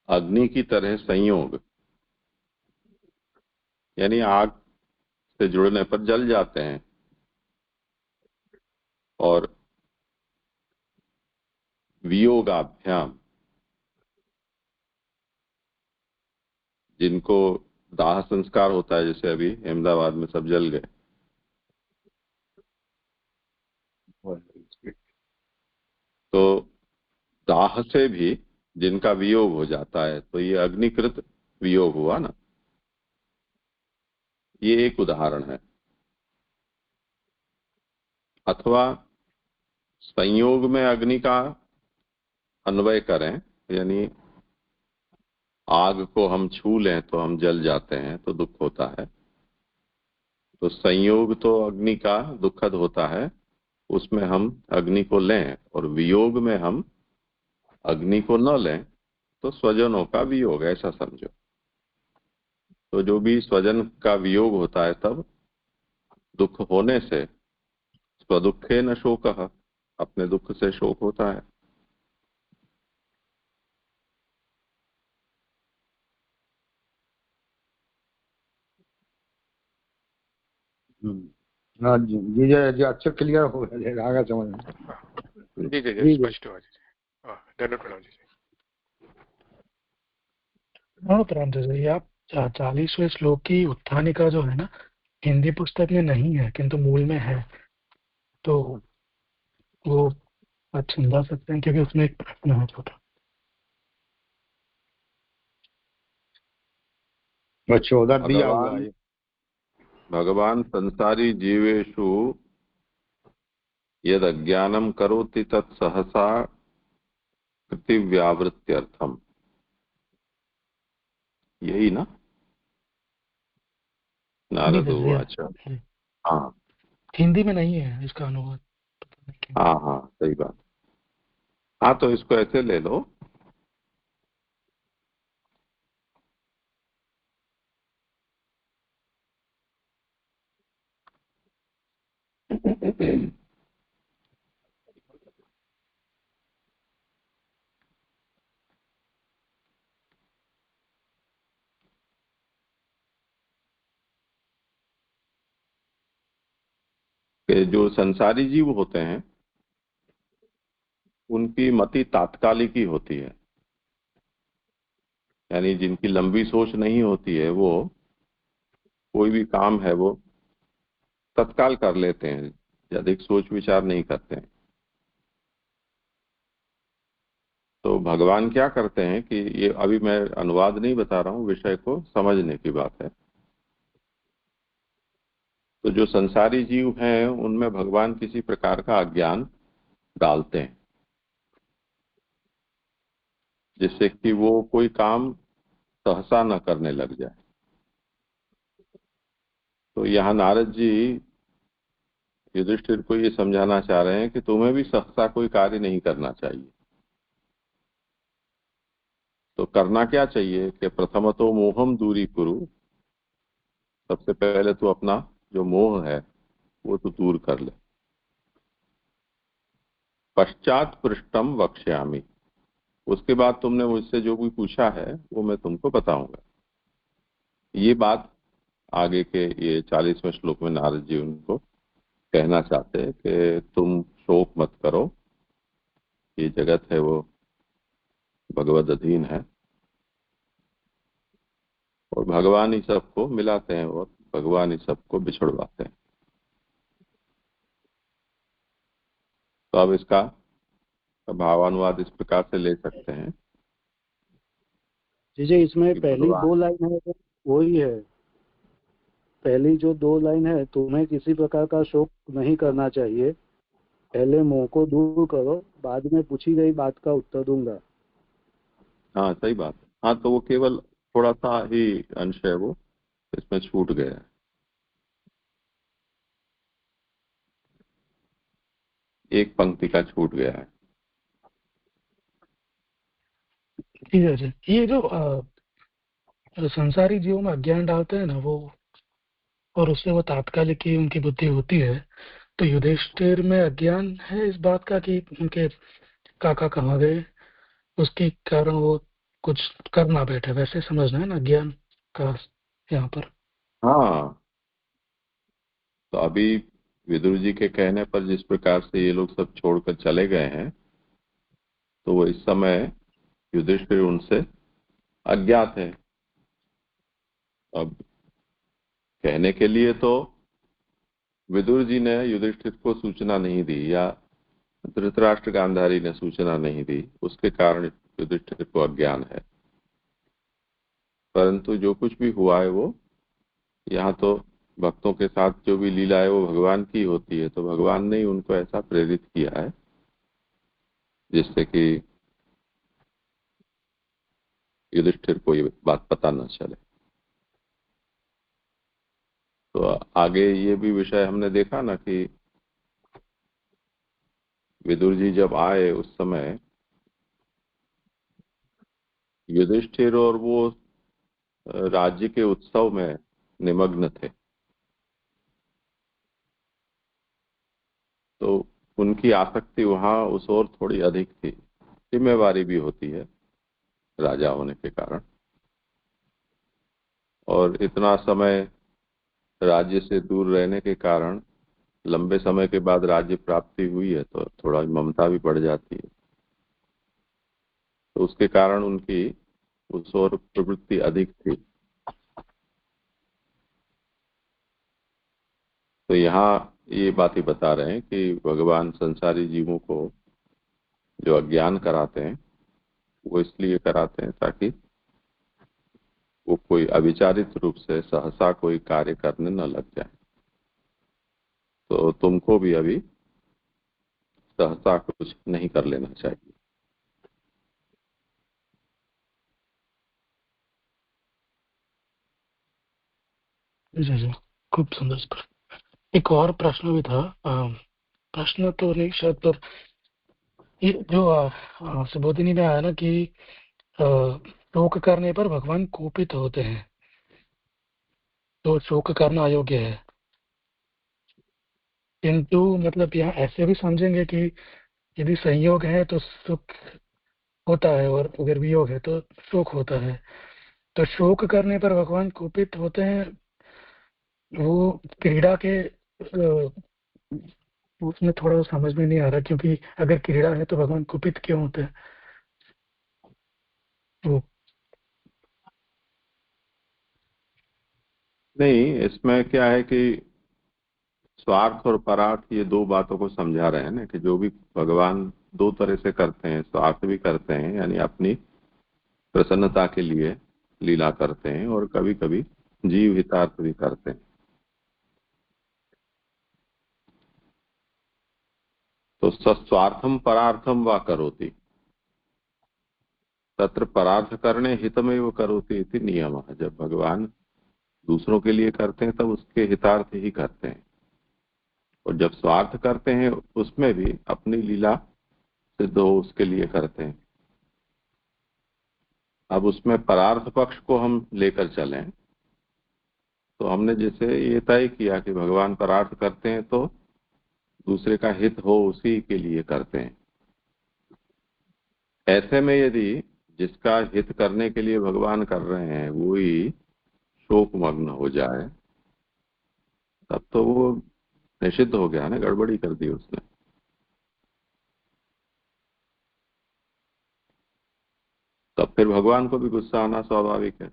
अग्नि की तरह संयोग, यानी आग से जुड़ने पर जल जाते हैं, और वियोगाभ्याम, जिनको दाह संस्कार होता है, जैसे अभी अहमदाबाद में सब जल गए, तो दाह से भी जिनका वियोग हो जाता है, तो ये अग्निकृत वियोग हुआ ना। ये एक उदाहरण है। अथवा संयोग में अग्नि का अन्वय करें, यानी आग को हम छू लें तो हम जल जाते हैं तो दुख होता है, तो संयोग तो अग्नि का दुखद होता है, उसमें हम अग्नि को लें, और वियोग में हम अग्नि को न लें तो स्वजनों का वियोग, ऐसा समझो। तो जो भी स्वजन का वियोग होता है तब दुख होने से स्वदुखे न शोकः, अपने दुख से शोक होता है। हाँ जी जी जी, अच्छा क्लियर हो गया, आगे समझ में। जी जी जी, स्पष्ट हुआ जी। धन्यवाद प्रणाम जी। हाँ प्रणाम जय। आप 40वें श्लोक की उत्थानिका जो है ना, हिंदी पुस्तक में नहीं है किंतु मूल में है। तो वो आप समझा सकते हैं, क्योंकि उसमें एक प्रश्न है छोटा। अच्छा, उधर दिया हुआ भगवान है। भगवान संसारी जीवेषु यद अज्ञानम करोति तत् सहसा कृतिव्यावृत्त्यर्थम, यही ना? जी नारद जी उवाच। जी। हाँ हिंदी में नहीं है इसका अनुवाद, पता नहीं क्यों। हाँ हाँ, सही बात। हाँ, तो इसको ऐसे ले लो। कि जो संसारी जीव होते हैं उनकी मति तात्कालिक ही होती है, यानी जिनकी लंबी सोच नहीं होती है, वो कोई भी काम है वो तत्काल कर लेते हैं, अधिक सोच विचार नहीं करते हैं। तो भगवान क्या करते हैं कि ये अभी मैं अनुवाद नहीं बता रहा हूँ, विषय को समझने की बात है। तो जो संसारी जीव हैं उनमें भगवान किसी प्रकार का अज्ञान डालते हैं, जिससे कि वो कोई काम सहसा न करने लग जाए। तो यहाँ नारद जी युधिष्ठिर को ये समझाना चाह रहे हैं कि तुम्हें भी सहसा कोई कार्य नहीं करना चाहिए। तो करना क्या चाहिए कि प्रथमतो मोहम दूरी कुरु, सबसे पहले तो अपना जो मोह है वो तो दूर कर ले। पश्चात पृष्ठम वक्ष्यामि, उसके बाद तुमने मुझसे जो भी पूछा है वो मैं तुमको बताऊंगा। ये बात आगे के ये 40वें श्लोक में नारद जी उनको कहना चाहते हैं कि तुम शोक मत करो, ये जगत है वो भगवद अधीन है, और भगवान ही सबको मिलाते हैं और भगवान ही सबको बिछुड़वाते हैं। तो अब इसका भावानुवाद इस प्रकार से ले सकते हैं जी जी, इसमें कि पहली भगवान, 2 लाइन है वही है। पहली जो 2 लाइन है, तुम्हें किसी प्रकार का शोक नहीं करना चाहिए, पहले मोह को दूर करो, बाद में पूछी गई बात का उत्तर दूंगा। हाँ सही बात। हाँ, तो वो केवल थोड़ा सा ही अंश है, वो इसमें छूट गया है, एक पंक्ति का छूट गया है। ठीक है जी। ये जो संसारी जीवों में अज्ञान डालते हैं ना वो, और उससे वो तात्कालिक ही उनकी बुद्धि होती है, तो युधिष्ठिर में अज्ञान है इस बात का कि उनके काका कहाँ गए, उसके कारण वो कुछ कर ना बैठे, वैसे समझना है ना ज्ञान का यहाँ पर। हाँ, तो अभी विदुर जी के कहने पर जिस प्रकार से ये लोग सब छोड़कर चले गए हैं, तो वो इस समय युधिष्ठिर उनसे अज्ञात है। अब कहने के लिए तो विदुर जी ने युधिष्ठिर को सूचना नहीं दी, या धृतराष्ट्र गांधारी ने सूचना नहीं दी, उसके कारण युधिष्ठिर को अज्ञान है। परंतु जो कुछ भी हुआ है वो यहाँ तो भक्तों के साथ जो भी लीला है वो भगवान की होती है, तो भगवान ने ही उनको ऐसा प्रेरित किया है जिससे कि युधिष्ठिर को ये बात पता न चले। तो आगे ये भी विषय हमने देखा ना कि विदुर जी जब आए उस समय युधिष्ठिर और वो राज्य के उत्सव में निमग्न थे, तो उनकी आसक्ति वहां उस ओर थोड़ी अधिक थी। जिम्मेवारी भी होती है राजा होने के कारण, और इतना समय राज्य से दूर रहने के कारण लंबे समय के बाद राज्य प्राप्ति हुई है तो थोड़ा ममता भी बढ़ जाती है, तो उसके कारण उनकी उस ओर प्रवृत्ति अधिक थी। तो यहाँ ये बात ही बता रहे हैं कि भगवान संसारी जीवों को जो अज्ञान कराते हैं वो इसलिए कराते हैं ताकि वो कोई अविचारित रूप से सहसा कोई कार्य करने न लग जाए। तो तुमको भी अभी सहसा कुछ नहीं कर लेना चाहिए। जी जी, खूब सुंदर। एक और प्रश्न भी था, प्रश्न तो नहीं शायद, पर ये जो सुबोधिनी में आया ना कि शोक करने पर भगवान कोपित होते हैं, तो शोक करना अयोग्य है। किंतु मतलब यहाँ ऐसे भी समझेंगे कि यदि संयोग है तो सुख होता है, और अगर वियोग है तो शोक होता है। तो शोक करने पर भगवान कुपित होते हैं, वो क्रीड़ा के उसमें थोड़ा समझ में नहीं आ रहा, क्योंकि अगर क्रीड़ा है तो भगवान कुपित क्यों होते हैं? वो नहीं, इसमें क्या है कि स्वार्थ और परार्थ ये दो बातों को समझा रहे हैं ना, कि जो भी भगवान दो तरह से करते हैं, स्वार्थ भी करते हैं यानी अपनी प्रसन्नता के लिए लीला करते हैं, और कभी कभी जीव हितार्थ भी करते हैं। तो सस्वार्थम परार्थम वा करोति, तत्र परार्थ करने हितमेव करोति इति नियमः। जब भगवान दूसरों के लिए करते हैं तब उसके हितार्थ ही करते हैं, और जब स्वार्थ करते हैं उसमें भी अपनी लीला सिद्ध हो उसके लिए करते हैं। अब उसमें परार्थ पक्ष को हम लेकर चलें तो हमने जैसे ये तय किया कि भगवान परार्थ करते हैं तो दूसरे का हित हो उसी के लिए करते हैं। ऐसे में यदि जिसका हित करने के लिए भगवान कर रहे हैं वो ही शोकमग्न हो जाए तब तो वो निषिद्ध हो गया ना, गड़बड़ी कर दी उसने। तब फिर भगवान को भी गुस्सा आना स्वाभाविक है।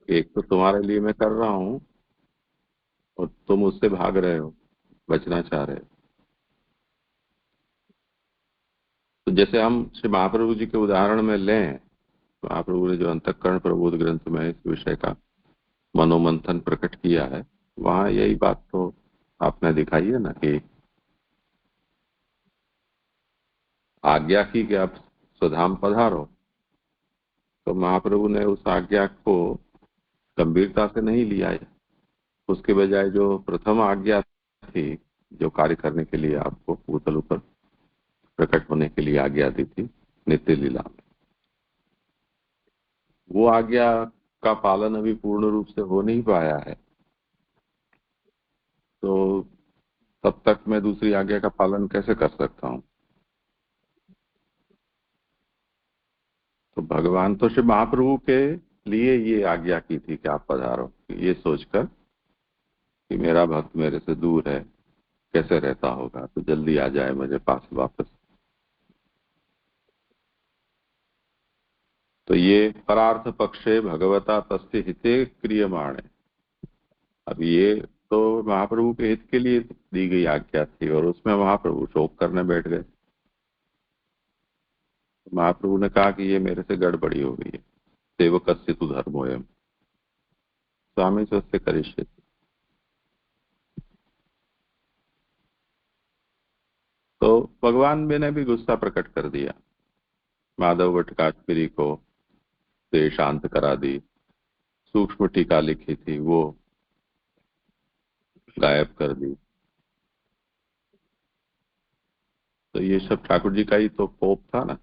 एक तो तुम्हारे लिए मैं कर रहा हूं और तुम उससे भाग रहे हो, बचना चाह रहे हो। तो जैसे हम श्री महाप्रभु जी के उदाहरण में लें, महाप्रभु ने जो अंतःकरण प्रबोध ग्रंथ में इस विषय का मनोमंथन प्रकट किया है, वहां यही बात तो आपने दिखाई है ना, कि आज्ञा की कि आप स्वधाम पधारो, तो महाप्रभु ने उस आज्ञा को गंभीरता से नहीं लिया है। उसके बजाय जो प्रथम आज्ञा थी, जो कार्य करने के लिए आपको भूतल ऊपर प्रकट होने के लिए आज्ञा दी थी नित्य लीला में, वो आज्ञा का पालन अभी पूर्ण रूप से हो नहीं पाया है। तो तब तक मैं दूसरी आज्ञा का पालन कैसे कर सकता हूं? तो भगवान तो श्री महाप्रभु के लिए ये आज्ञा की थी कि आप पधारो, ये सोचकर कि मेरा भक्त मेरे से दूर है, कैसे रहता होगा, तो जल्दी आ जाए मुझे पास वापस। तो ये परार्थ पक्षे भगवता तस्य हिते क्रियमाणे। अब ये तो महाप्रभु के हित के लिए दी गई आज्ञा थी, और उसमें महाप्रभु शोक करने बैठ गए। महाप्रभु ने कहा कि ये मेरे से गड़बड़ी हो गई है, सेवकस्य तु धर्मोऽयम् स्वामी स्वस्य करिष्यति। तो भगवान ने भी गुस्सा प्रकट कर दिया, माधव भट्ट काश्मीरी को से शांत करा दी, सूक्ष्म टीका लिखी थी वो गायब कर दी। तो ये सब ठाकुर जी का ही तो कोप था ना।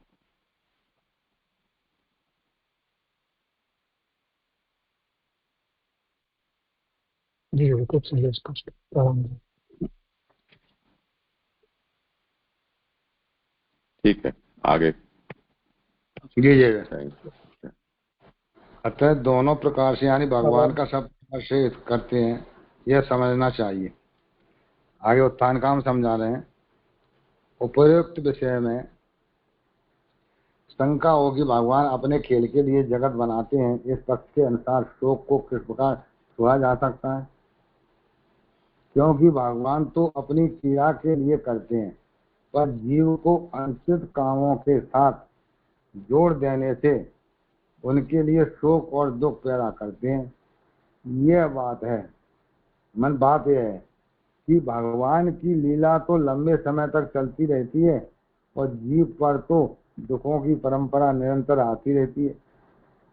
जी वो खूब सुंदर स्पष्ट। ठीक है, आगे। जी जी। Thank you. अतः दोनों प्रकार से यानी भगवान का सब प्रकार से हित करते हैं, यह समझना चाहिए। आगे उत्थान काम समझा रहे हैं। उपयुक्त विषय में शंका होगी, भगवान अपने खेल के लिए जगत बनाते हैं, इस पक्ष के अनुसार शोक को किस प्रकार छुआ जा सकता है? क्योंकि भगवान तो अपनी क्रिया के लिए करते हैं, पर जीव को अनुचित कामों के साथ जोड़ देने से उनके लिए शोक और दुख पैदा करते हैं। यह बात है। बात यह है कि भगवान की लीला तो लंबे समय तक चलती रहती है और जीव पर तो दुखों की परंपरा निरंतर आती रहती है,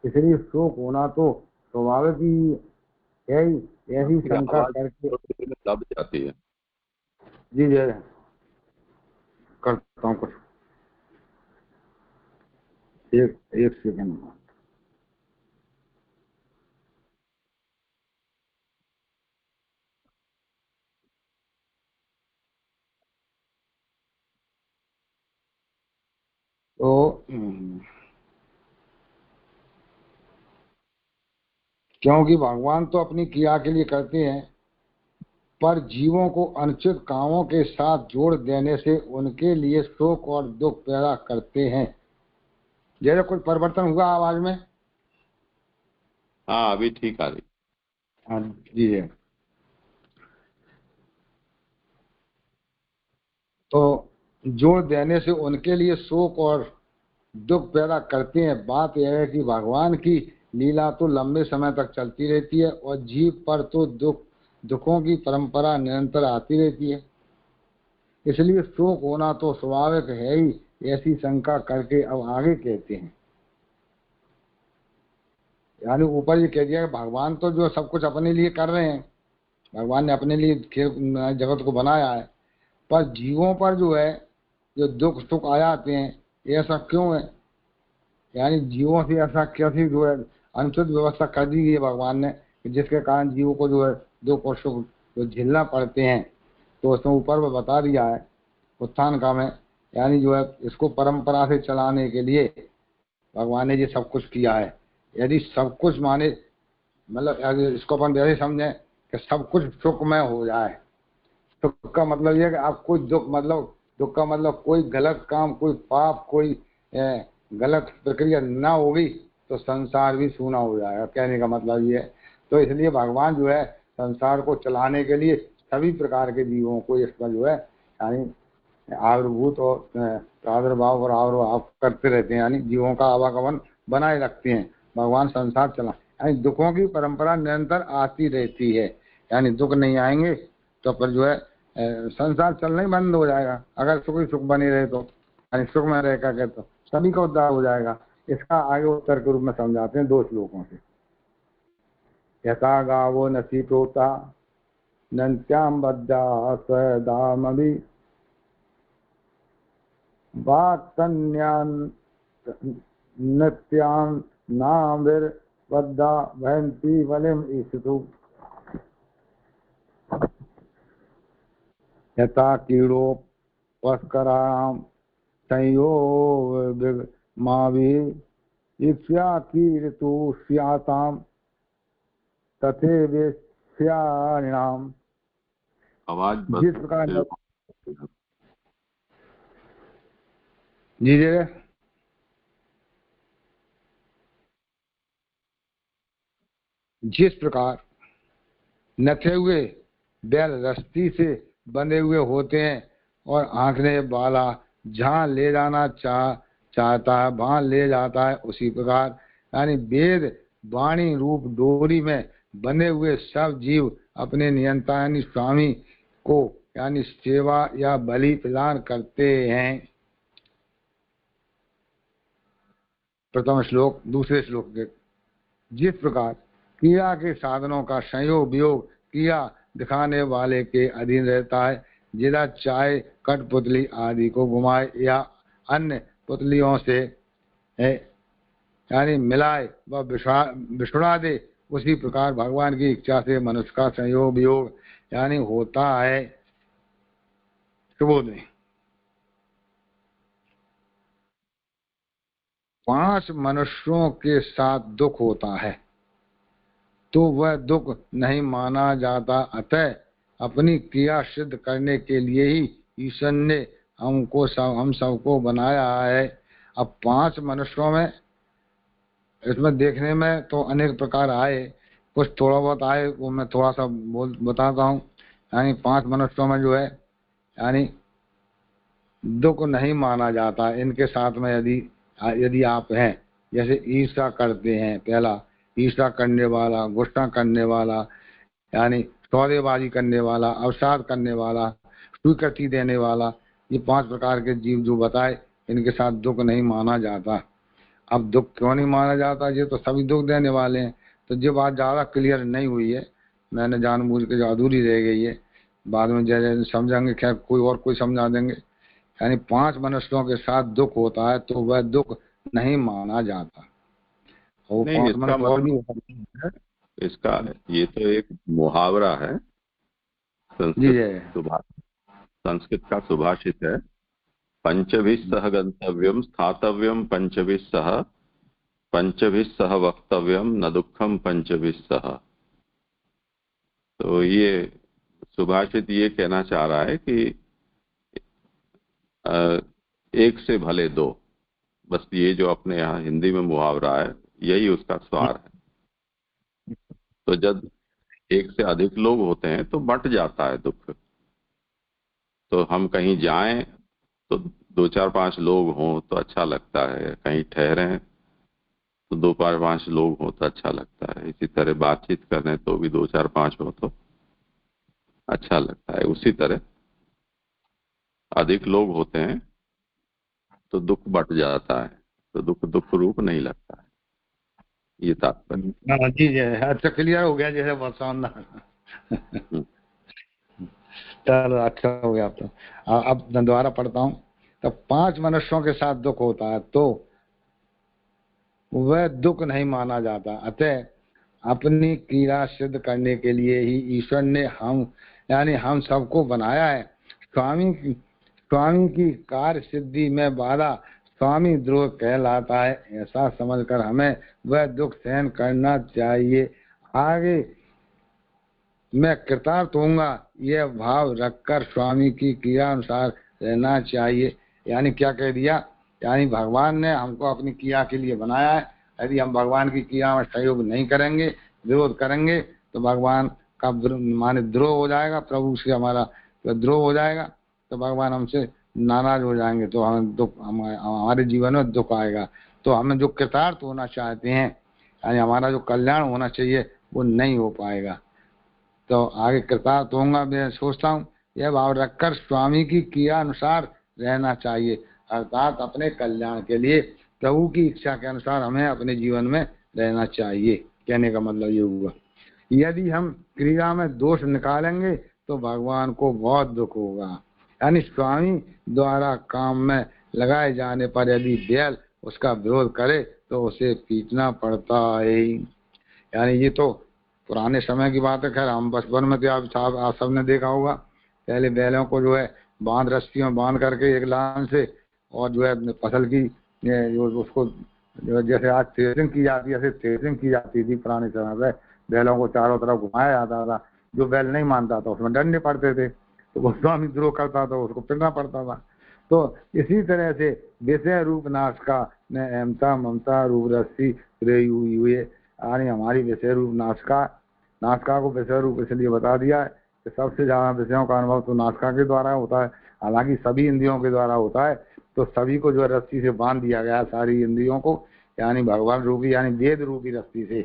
इसलिए शोक होना तो स्वाभाविक ही है। ऐसी शंका करके दब जाती है। जी जय करता हूँ कुछ, एक सेकंड। तो क्योंकि भगवान तो अपनी क्रिया के लिए करते हैं, पर जीवों को अनुचित कामों के साथ जोड़ देने से उनके लिए शोक और दुख पैदा करते हैं। जैसे कुछ परिवर्तन हुआ आवाज में? हाँ अभी ठीक आ रही। हाँ जी है। तो जोड़ देने से उनके लिए शोक और दुख पैदा करते हैं। बात यह है कि भगवान की लीला तो लंबे समय तक चलती रहती है और जीव पर तो दुखों की परंपरा निरंतर आती रहती है, इसलिए शोक होना तो स्वाभाविक है ही। ऐसी शंका करके अब आगे कहते हैं, यानी ऊपर ये कह दिया कि भगवान तो जो सब कुछ अपने लिए कर रहे हैं, भगवान ने अपने लिए जगत को बनाया है, पर जीवों पर जो है जो दुख सुख आ जाते हैं, ऐसा क्यों है? यानी जीवों से ऐसा कैसी जो है अनुचित व्यवस्था कर दी गई है भगवान ने, जिसके कारण जीवों को जो है दुख और सुख जो झेलना पड़ते हैं। तो उसमें ऊपर में बता दिया है उत्थान का में, यानी जो है इसको परंपरा से चलाने के लिए भगवान ने ये सब कुछ किया है। यदि सब कुछ माने मतलब इसको अपन वैसे समझें कि सब कुछ सुखमय हो जाए, सुख का मतलब यह कि आप कोई दुख का मतलब कोई गलत काम, कोई पाप, कोई गलत प्रक्रिया ना होगी तो संसार भी सूना हो जाएगा, कहने का मतलब ये है। तो इसलिए भगवान जो है संसार को चलाने के लिए सभी प्रकार के जीवों को इस पर जो है यानी आविर्भूत और प्रादुर्भाव और आविर्भाव करते रहते हैं, यानी जीवों का आवागमन बनाए रखते हैं। भगवान संसार चला, यानी दुखों की परंपरा निरंतर आती रहती है, यानी दुख नहीं आएंगे तो पर जो है संसार चलना ही बंद हो जाएगा। अगर सुख ही सुख बने रहे तो यानी सुख में रह करके तो सभी का उद्धार हो जाएगा। इसका आगे उत्तर के रूप में समझाते हैं 2 श्लोकों से। यथा गावो नसी प्रोता नंत्याम बद्धा स्वदामभि वाक्कन्यान् नत्यां नाभिर्बद्धा भयन्ति बलिम् ईशतु। यथा कीड़ोपस्कराणां संयोगमाभिः ईर्ष्याकीर्तुष्यातां तथैवेश्यानिणाम्। आवाज जिस प्रकार जी जिस प्रकार नथे हुए बैल रस्सी से बंधे हुए होते हैं और आंकने वाला जहाँ ले जाना चाहता है वहां ले जाता है, उसी प्रकार यानी वेद वाणी रूप डोरी में बंधे हुए सब जीव अपने नियंता यानी स्वामी को यानी सेवा या बलि प्रदान करते हैं। प्रथम श्लोक। दूसरे श्लोक के जिस प्रकार क्रिया के साधनों का संयोग वियोग क्रिया दिखाने वाले के अधीन रहता है, जिला चाहे कठपुतली आदि को घुमाए या अन्य पुतलियों से यानी मिलाए व बिछुड़ा दे, उसी प्रकार भगवान की इच्छा से मनुष्य का संयोग वियोग यानी होता है। सुबोध 5 मनुष्यों के साथ दुख होता है तो वह दुख नहीं माना जाता, अतः अपनी क्रिया सिद्ध करने के लिए ही ईश्वर ने हम सबको बनाया है। अब 5 मनुष्यों में इसमें देखने में तो अनेक प्रकार आए, कुछ थोड़ा बहुत आए वो मैं थोड़ा सा बताता हूँ। यानी 5 मनुष्यों में जो है यानी दुख नहीं माना जाता। इनके साथ में यदि आप हैं, जैसे ईर्ष्या करते हैं, पहला ईर्ष्या करने वाला, गुस्सा करने वाला, यानी सौदेबाजी करने वाला, अवसाद करने वाला, स्वीकृति देने वाला, ये 5 प्रकार के जीव जो बताए, इनके साथ दुख नहीं माना जाता। अब दुख क्यों नहीं माना जाता? ये तो सभी दुख देने वाले हैं। तो ये बात ज्यादा क्लियर नहीं हुई है, मैंने जानबूझ के अधूरी रह गई है, बाद में जैसे समझाएंगे, खैर कोई समझा देंगे। यानी 5 मनुष्यों के साथ दुख होता है तो वह दुख नहीं माना जाता। वो नहीं, 5 मनुष्य और भी हो सकते हैं। इसका ये तो एक मुहावरा है, जी जी संस्कृत का सुभाषित है। पंचभिः सह गंतव्यम स्थातव्यम पंचभिः सह, पंचभिः सह वक्तव्यम न दुखम पंचभिः सह। तो ये सुभाषित ये कहना चाह रहा है कि एक से भले दो, बस ये जो अपने यहाँ हिंदी में मुहावरा है, यही उसका सार है। तो जब एक से अधिक लोग होते हैं तो बंट जाता है दुख। तो हम कहीं जाएं तो 2-4-5 लोग हों तो अच्छा लगता है, कहीं ठहरें तो 2-5 लोग हों तो अच्छा लगता है। इसी तरह बातचीत करें तो भी 2-4-5 हो तो अच्छा लगता है। उसी तरह अधिक लोग होते हैं तो दुख बढ़ जाता है, तो दुख रूप नहीं लगता है, ये तात्पर्य। हाँ जी जी, अच्छा क्लियर हो गया, जैसे बहुत शानदार। चलो अच्छा हो गया। तो अब मैं दोबारा पढ़ता हूँ। तो 5 मनुष्यों के साथ दुख होता है तो वह दुख नहीं माना जाता। अतः अपनी क्रिया सिद्ध करने के लिए ही ईश्वर ने हम सबको बनाया है। स्वामी की कार्य सिद्धि में बाधा स्वामी द्रोह कहलाता है। ऐसा समझकर हमें वह दुख सहन करना चाहिए। आगे मैं कृतार्थ होऊंगा यह भाव रखकर स्वामी की क्रिया अनुसार रहना चाहिए। यानी क्या कह दिया? यानी भगवान ने हमको अपनी क्रिया के लिए बनाया है। यदि हम भगवान की क्रिया में सहयोग नहीं करेंगे, विरोध करेंगे, तो भगवान का माने द्रोह हो जाएगा, प्रभु से हमारा द्रोह हो जाएगा, तो भगवान हमसे नाराज हो जाएंगे, तो हमें दुख, हमारे जीवन में दुख आएगा। तो हमें जो कृतार्थ होना चाहते हैं, यानी हमारा जो कल्याण होना चाहिए, वो नहीं हो पाएगा। तो आगे कृतार्थ होऊंगा मैं सोचता हूँ, यह भाव रखकर स्वामी की क्रिया अनुसार रहना चाहिए। अर्थात अपने कल्याण के लिए प्रभु की इच्छा के अनुसार हमें अपने जीवन में रहना चाहिए। कहने का मतलब ये हुआ, यदि हम क्रिया में दोष निकालेंगे तो भगवान को बहुत दुख होगा। यानी स्वामी द्वारा काम में लगाए जाने पर यदि बैल उसका विरोध करे तो उसे पीटना पड़ता है। यानी ये तो पुराने समय की बात है। खैर हम बचपन में तो आप सबने देखा होगा, पहले बैलों को जो है रस्सियों में बांध करके एक लाइन से, और जो है फसल की उसको जो जैसे आज थ्रेसिंग की जाती है, ऐसे थ्रेसिंग की जाती थी पुराने समय में। बैलों को चारों तरफ घुमाया जाता था, जो बैल नहीं मानता था उसमें डंडे पड़ते थे, तो वो स्वामी द्रोह करता था उसको पिटना पड़ता था। तो इसी तरह से विषय रूप नाशका ने अहमता ममता रूप रस्सी हुए, यानी हमारी विषय रूप नाशका को विषय रूप इसलिए बता दिया है कि सबसे ज्यादा विषयों का अनुभव तो नाशका के द्वारा होता है। हालांकि सभी इंद्रियों के द्वारा होता है, तो सभी को जो है रस्सी से बांध दिया गया है, सारी इंद्रियों को, यानी भगवान रूपी यानी वेद रूपी रस्सी से,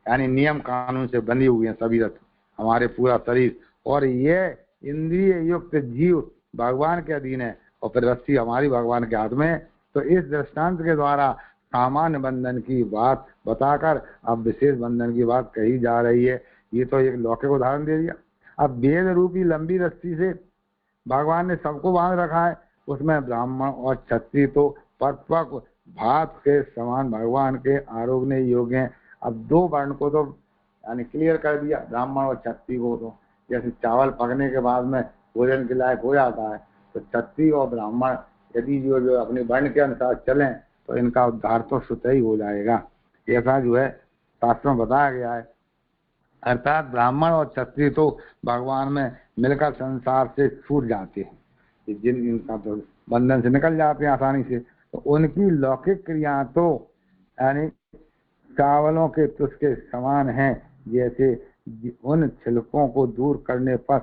यानी नियम कानून से बंधी हुई है सभी रस्सी, हमारे पूरा शरीर। और ये इंद्रिय युक्त जीव भगवान के अधीन है और फिर रस्सी हमारी भगवान के हाथ में है। तो इस दृष्टांत के द्वारा सामान्य बंधन की बात बताकर अब विशेष बंधन की बात कही जा रही है। ये तो एक लौकिक उदाहरण दे दिया। अब वेद रूपी लंबी रस्सी से भगवान ने सबको बांध रखा है, उसमें ब्राह्मण और क्षत्रिय तो परिपक्व भात के समान भगवान के आरोग्य योग्य हैं। अब 2 वर्ण को तो यानी क्लियर कर दिया, ब्राह्मण और क्षत्रिय को। तो जैसे चावल पकने के बाद में भोजन के लायक हो जाता है, तो क्षत्रिय और ब्राह्मण यदि जो अपने वर्ण के अनुसार चलें तो इनका उद्धार तो स्वतः ही हो जाएगा। ऐसा जो है शास्त्रों में बताया गया है। अर्थात ब्राह्मण और क्षत्रिय तो भगवान में मिलकर संसार से छूट जाते हैं, जिन इनका तो बंधन से निकल जाते हैं आसानी से। तो उनकी लौकिक क्रिया तो यानी चावलों के तुष के समान हैं, जैसे उन छिलकों को दूर करने पर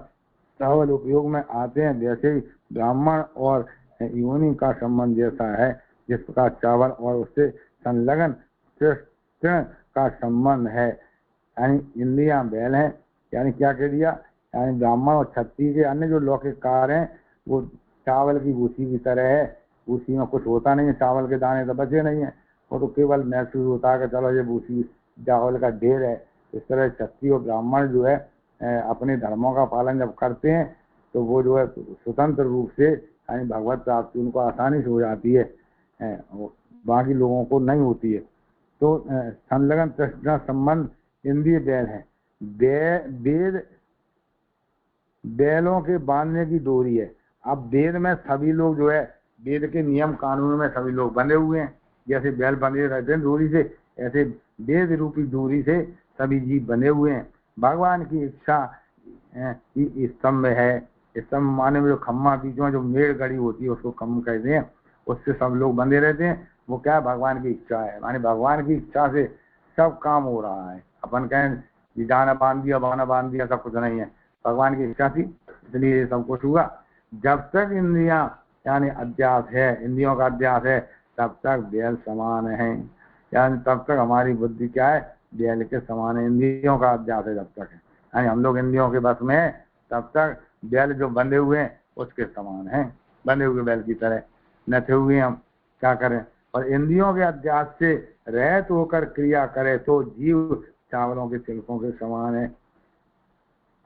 चावल उपयोग में आते हैं, जैसे ही ब्राह्मण और योनि का संबंध जैसा है, जिस प्रकार चावल और उससे संलग्न तृण का संबंध है। यानी इंद्रियां बैल हैं, यानी क्या कह दिया, यानी ब्राह्मण और क्षत्रिय के अन्य जो लौकिक कार्य हैं वो चावल की भूसी की तरह है। भूसी में कुछ होता नहीं है, चावल के दाने तो बचे नहीं है, वो तो केवल महसूस होता है कि चलो ये भूसी चावल का ढेर है। इस तरह क्षत्रिय और ब्राह्मण जो है अपने धर्मों का पालन जब करते हैं तो वो जो है स्वतंत्र रूप से यानी भगवत प्राप्ति उनको आसानी से हो जाती है, बाकी लोगों को नहीं होती है। तो संलग्न तृष्णा संबंध इंद्रिय बैल है। वेद बैलों के बांधने की डोरी है। अब वेद में सभी लोग जो है, वेद के नियम कानून में सभी लोग बंधे हुए हैं। जैसे बैल बंधे रहते हैं डोरी से, ऐसे वेद रूपी डोरी से सभी जीव बंधे हुए हैं। भगवान की इच्छा स्तंभ है। स्तंभ माने में जो खम्मा बीच में जो मेड़ गड़ी होती है उसको खम्भ कहते हैं, उससे सब लोग बंधे रहते हैं। वो क्या है, भगवान की इच्छा है, माने भगवान की इच्छा से सब काम हो रहा है। अपन कहें जाना बांध दिया, बाना बांध दिया, सब कुछ नहीं है, भगवान की इच्छा थी इसलिए ये सब कुछ हुआ। जब तक इंद्रियां यानी अध्यास है, इंद्रियों का अध्यास है, तब तक बैल समान है। यानी तब तक हमारी बुद्धि क्या है, बैल के समान है। इंद्रियों का अध्यास है जब तक है, यानी हम लोग इंद्रियों के बस में है, तब तक बैल जो बंधे हुए हैं उसके समान है, बंधे हुए बैल की तरह नथे हुए हम क्या करें। और इंद्रियों के अध्यास से रहित होकर क्रिया करे तो जीव चावलों के छिलकों के समान है।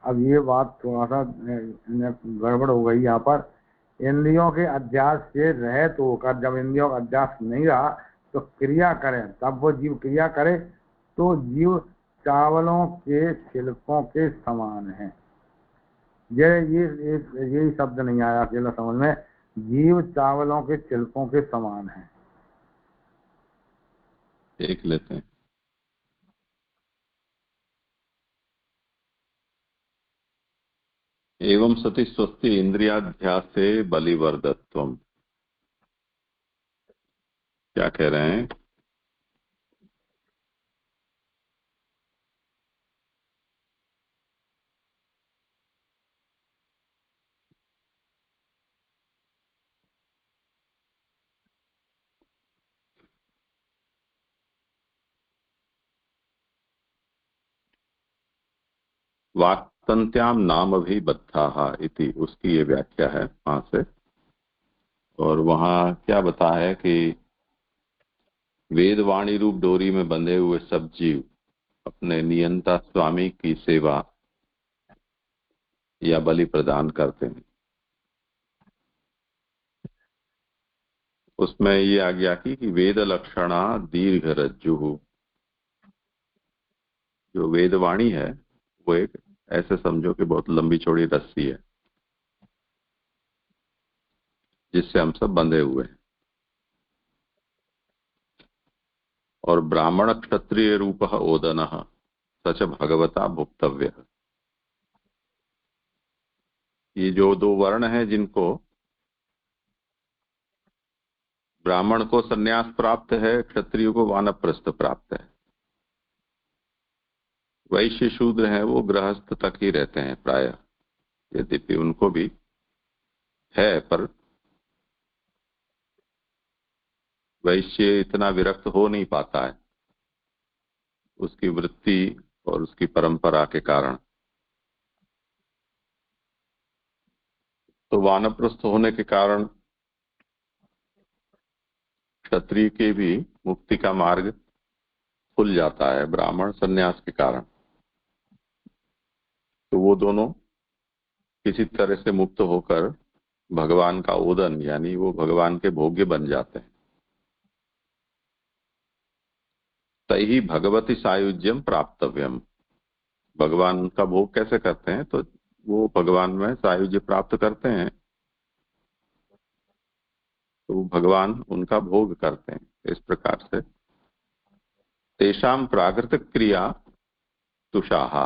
अब ये बात थोड़ा सा गड़बड़ हो गई यहाँ पर। इंद्रियों के अध्यास से रहित होकर, जब इंद्रियों का अध्यास नहीं रहा तो क्रिया करें, तब वो जीव क्रिया करे तो जीव चावलों के छिलकों के समान है। यही शब्द नहीं आया अकेला समझ में, जीव चावलों के छिलकों के समान है। देख लेते हैं। एवं सति स्वस्ति इंद्रियाध्यासे बलिवर्धत्वम, क्या कह रहे हैं? वाक्तंत्याम नाम भी बद्धाहा इति, उसकी ये व्याख्या है वहां से। और वहां क्या बता है कि वेदवाणी रूप डोरी में बंधे हुए सब जीव अपने नियंता स्वामी की सेवा या बलि प्रदान करते हैं। उसमें ये आ गया कि वेद लक्षणा दीर्घ रज्जु, जो वेदवाणी है वो एक ऐसे समझो कि बहुत लंबी चौड़ी रस्सी है जिससे हम सब बंधे हुए हैं। और ब्राह्मण क्षत्रिय रूप ओदन सच भगवता भुक्तव्य, ये जो दो वर्ण हैं जिनको, ब्राह्मण को सन्यास प्राप्त है, क्षत्रिय को वानप्रस्थ प्राप्त है। वैश्य शूद्र हैं वो गृहस्थ तक ही रहते हैं प्रायः, यद्यपि उनको भी है, पर वैश्य इतना विरक्त हो नहीं पाता है उसकी वृत्ति और उसकी परंपरा के कारण। तो वानप्रस्थ होने के कारण क्षत्रिय के भी मुक्ति का मार्ग खुल जाता है ब्राह्मण सन्यास के कारण। तो वो दोनों किसी तरह से मुक्त होकर भगवान का ओदन यानी वो भगवान के भोग्य बन जाते हैं। तैहि भगवती सायुज्यम प्राप्तव्यम, भगवान का भोग कैसे करते हैं, तो वो भगवान में सायुज्य प्राप्त करते हैं, तो भगवान उनका भोग करते हैं। इस प्रकार से तेषाम प्राकृतिक क्रिया तुषाहा।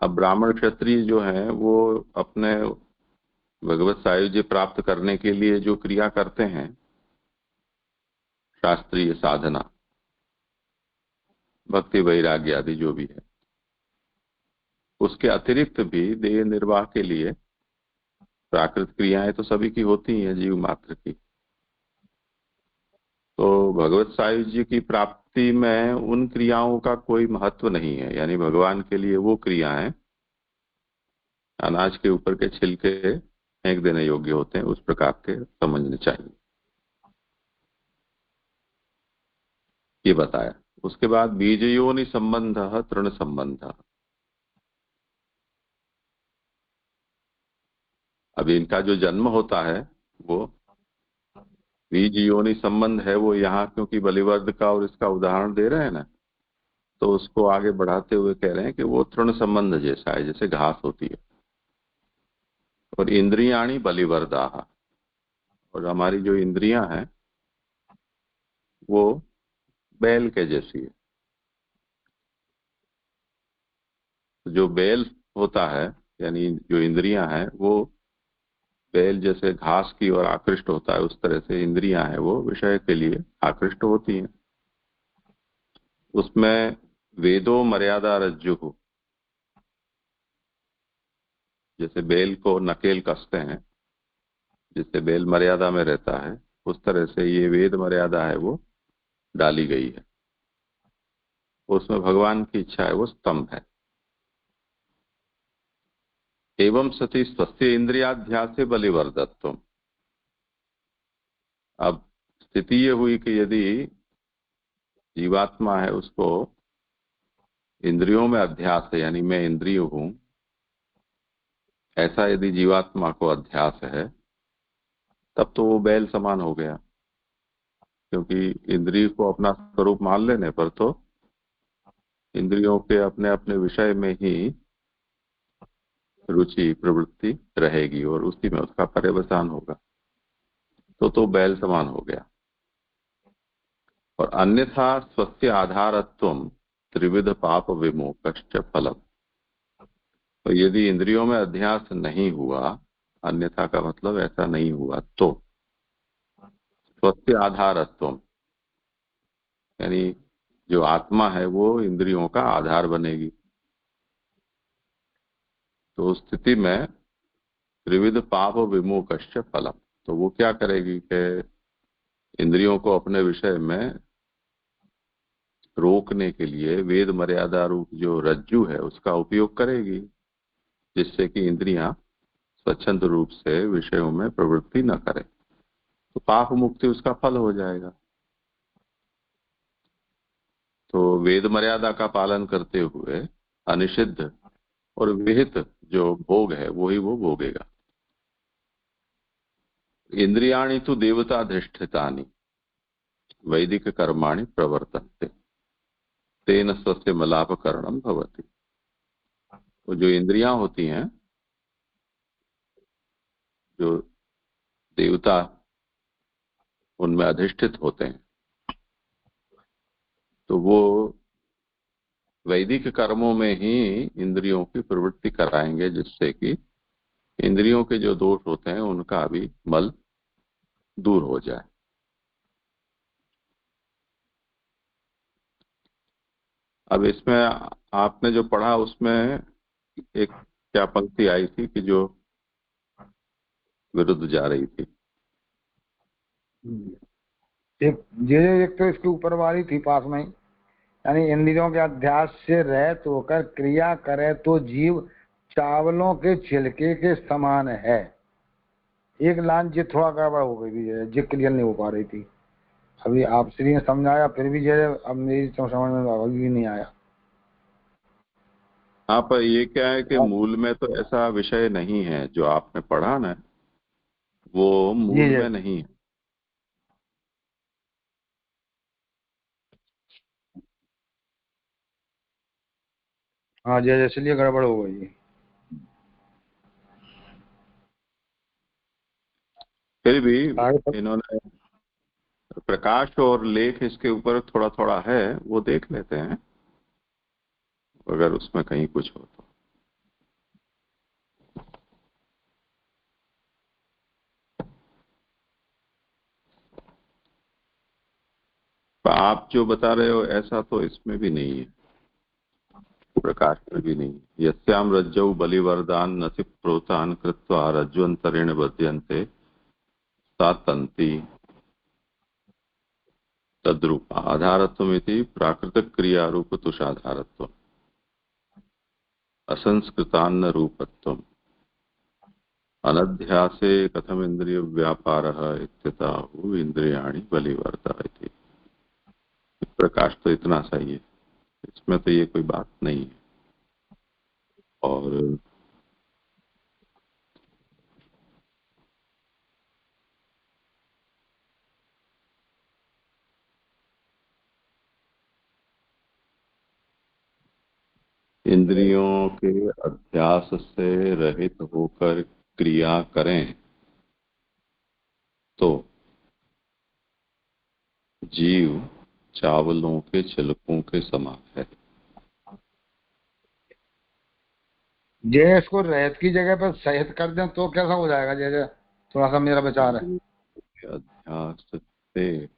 अब ब्राह्मण क्षत्रिय जो हैं वो अपने भगवत सायुज्य प्राप्त करने के लिए जो क्रिया करते हैं, शास्त्रीय साधना, भक्ति वैराग्य आदि जो भी है, उसके अतिरिक्त भी देह निर्वाह के लिए प्राकृत क्रियाएं तो सभी की होती हैं, जीव मात्र की। तो भगवत सायुज्य की प्राप्ति में उन क्रियाओं का कोई महत्व नहीं है, यानी भगवान के लिए वो क्रियाएं अनाज के ऊपर के छिलके फेंक देने योग्य होते हैं, उस प्रकार के समझने चाहिए, ये बताया। उसके बाद बीजयोनि संबंध तृण संबंध। अभी इनका जो जन्म होता है वो बीज योनि संबंध है, वो यहाँ क्योंकि बलिवर्ध का और इसका उदाहरण दे रहे हैं ना, तो उसको आगे बढ़ाते हुए कह रहे हैं कि वो तृण संबंध जैसा है, जैसे घास होती है। और इंद्रियाणी बलिवर्दाह, और हमारी जो इंद्रियां हैं वो बैल के जैसी है। तो जो बैल होता है, यानी जो इंद्रियां हैं वो बैल जैसे घास की ओर आकृष्ट होता है, उस तरह से इंद्रियां हैं वो विषय के लिए आकृष्ट होती हैं। उसमें वेदो मर्यादा रज्जु, जैसे बैल को नकेल कसते हैं, जिससे बैल मर्यादा में रहता है, उस तरह से ये वेद मर्यादा है वो डाली गई है। उसमें भगवान की इच्छा है वो स्तंभ है। एवं सती स्वस्थ्य इंद्रियाध्यास बलिवर्धत्व। अब स्थिति ये हुई कि यदि जीवात्मा है उसको इंद्रियों में अध्यास है, यानी मैं इंद्रिय हूं, ऐसा यदि जीवात्मा को अध्यास है, तब तो वो बैल समान हो गया, क्योंकि इंद्रिय को अपना स्वरूप मान लेने पर तो इंद्रियों के अपने अपने विषय में ही रुचि प्रवृत्ति रहेगी और उसी में उसका पर्यवसान होगा, तो बैल समान हो गया। और अन्यथा स्वस्य आधारत्व त्रिविध पाप विमोक्ष फलम। तो यदि इंद्रियों में अध्यास नहीं हुआ, अन्यथा का मतलब ऐसा नहीं हुआ, तो स्वस्य आधारत्व यानी जो आत्मा है वो इंद्रियों का आधार बनेगी। तो उस स्थिति में त्रिविध पाप विमोक्ष फलम, तो वो क्या करेगी कि इंद्रियों को अपने विषय में रोकने के लिए वेद मर्यादा रूप जो रज्जु है उसका उपयोग करेगी, जिससे कि इंद्रियां स्वच्छंद रूप से विषयों में प्रवृत्ति न करें, तो पाप मुक्ति उसका फल हो जाएगा। तो वेद मर्यादा का पालन करते हुए अनिषिद्ध और विहित जो भोग है वही वो भोगेगा। इंद्रियाणि तो देवताधिष्ठितानि वैदिक कर्माणि प्रवर्तन्ते तेन स्वस्य मलापकरणम भवति। तो जो इंद्रियां होती हैं, जो देवता उनमें अधिष्ठित होते हैं, तो वो वैदिक कर्मों में ही इंद्रियों की प्रवृत्ति कराएंगे, जिससे कि इंद्रियों के जो दोष होते हैं उनका भी मल दूर हो जाए। अब इसमें आपने जो पढ़ा उसमें एक क्या पंक्ति आई थी कि जो विरुद्ध जा रही थी? एक तो इसके ऊपर वाली थी पास में, यानी इंद्रियों के अध्यास से रहित होकर क्रिया करे तो जीव चावलों के छिलके के समान है। एक लाइन जी थोड़ा गड़बड़ हो गई थी, जी क्लियर नहीं हो पा रही थी। अभी आप श्री ने समझाया, फिर भी जो अब मेरी समझ में अभी भी नहीं आया। हाँ, पर ये क्या है कि मूल में तो ऐसा विषय नहीं है, जो आपने पढ़ा ना वो मूल में नहीं है। हाँ जी, इसलिए गड़बड़ हो गई। फिर भी इन्होंने प्रकाश और लेख इसके ऊपर थोड़ा थोड़ा है, वो देख लेते हैं अगर उसमें कहीं कुछ हो तो। आप जो बता रहे हो ऐसा तो इसमें भी नहीं है। प्रकाश में भी नहीं। यस्याम रज्जौ बलिवरदान नसि प्रोतान कृत्वा रज्ज्वंतरेण बध्यन्ते सा तंति तद्रूप आधारत्वमिति प्राकृतिक क्रिया रूप तुषाधारत्व असंस्कृतान्न रूपत्वम् अनध्यासे कथम इंद्रिय व्यापारः इत्यतः इंद्रियाणि बलिवर्ता इति। प्रकाश तो इतना सही है, इसमें तो ये कोई बात नहीं है। और इंद्रियों के अध्यास से रहित होकर क्रिया करें तो जीव चावलों के छिलकों के समान है। जैसे इसको रहत की जगह पर सहित कर दें तो कैसा हो जाएगा? जैसे थोड़ा सा मेरा विचार है। अध्यास से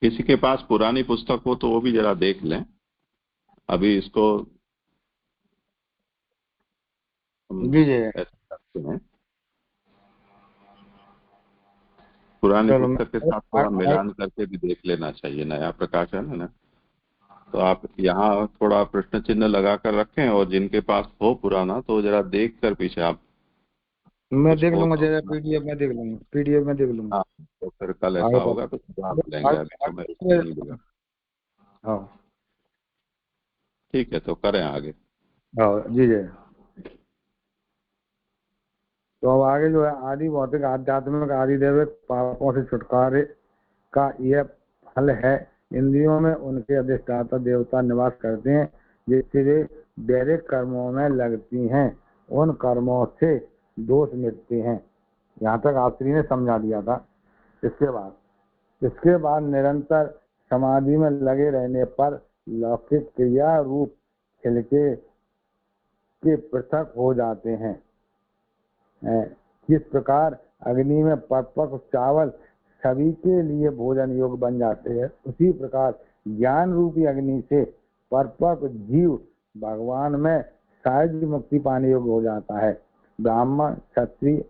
किसी के पास पुरानी पुस्तक हो तो वो भी जरा देख लें। अभी इसको जी जी ऐसे करते हैं, पुरानी पुस्तक के साथ थोड़ा मिलान करके भी देख लेना चाहिए। नया प्रकाश है ना, तो आप यहाँ थोड़ा प्रश्न चिन्ह लगा कर रखें और जिनके पास हो पुराना तो जरा देख कर पीछे आप मैं देख लूंगा। जैसे पीडीएफ में देख लूंगा, पीडीएफ में देख लूंगा। हाँ, तो फिर कल ऐसा होगा तो सुधार लेंगे। अभी तो मैं इसको नहीं लूंगा। हाँ ठीक है, तो करें आगे। हाँ जी जी। तो अब आगे जो है आदि भौतिक आध्यात्मिक आदिदैविक पापों से छुटकारे का यह फल है। इंद्रियों में उनके अधिष्ठाता देवता निवास करते हैं जिससे वे वैदिक कर्मों में लगती हैं। उन कर्मों से दोष मिटते हैं। यहाँ तक आश्री ने समझा दिया था। इसके बाद निरंतर समाधि में लगे रहने पर लौकिक क्रिया रूप छिलके के पृथक हो जाते हैं। किस प्रकार अग्नि में परिपक्व चावल सभी के लिए भोजन योग्य बन जाते हैं, उसी प्रकार ज्ञान रूपी अग्नि से परिपक्व जीव भगवान में सहज मुक्ति पाने योग्य हो जाता है। ब्राह्मण, क्षत्रिय,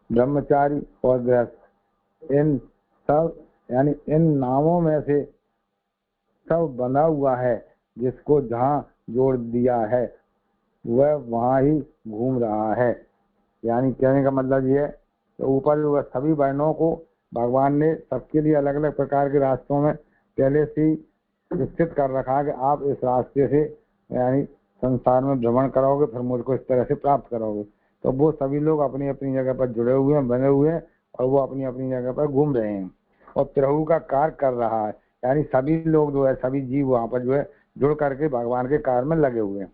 ब्रह्मचारी और गृहस्थ, इन सब यानी इन नामों में से सब बना हुआ है। जिसको जहाँ जोड़ दिया है वह वहाँ ही घूम रहा है। यानी कहने का मतलब ये है, तो ऊपर जो सभी वर्णों को भगवान ने सबके लिए अलग अलग प्रकार के रास्तों में पहले से ही निश्चित कर रखा कि आप इस रास्ते से यानी संसार में भ्रमण करोगे, फिर मुझको इस तरह से प्राप्त करोगे। तो वो सभी लोग अपनी अपनी जगह पर जुड़े हुए हैं, बने हुए हैं, और वो अपनी अपनी जगह पर घूम रहे हैं और प्रभु का कार्य कर रहा है। यानी सभी लोग जो है, सभी जीव वहाँ पर जो है जुड़ करके भगवान के कार्य में लगे हुए हैं।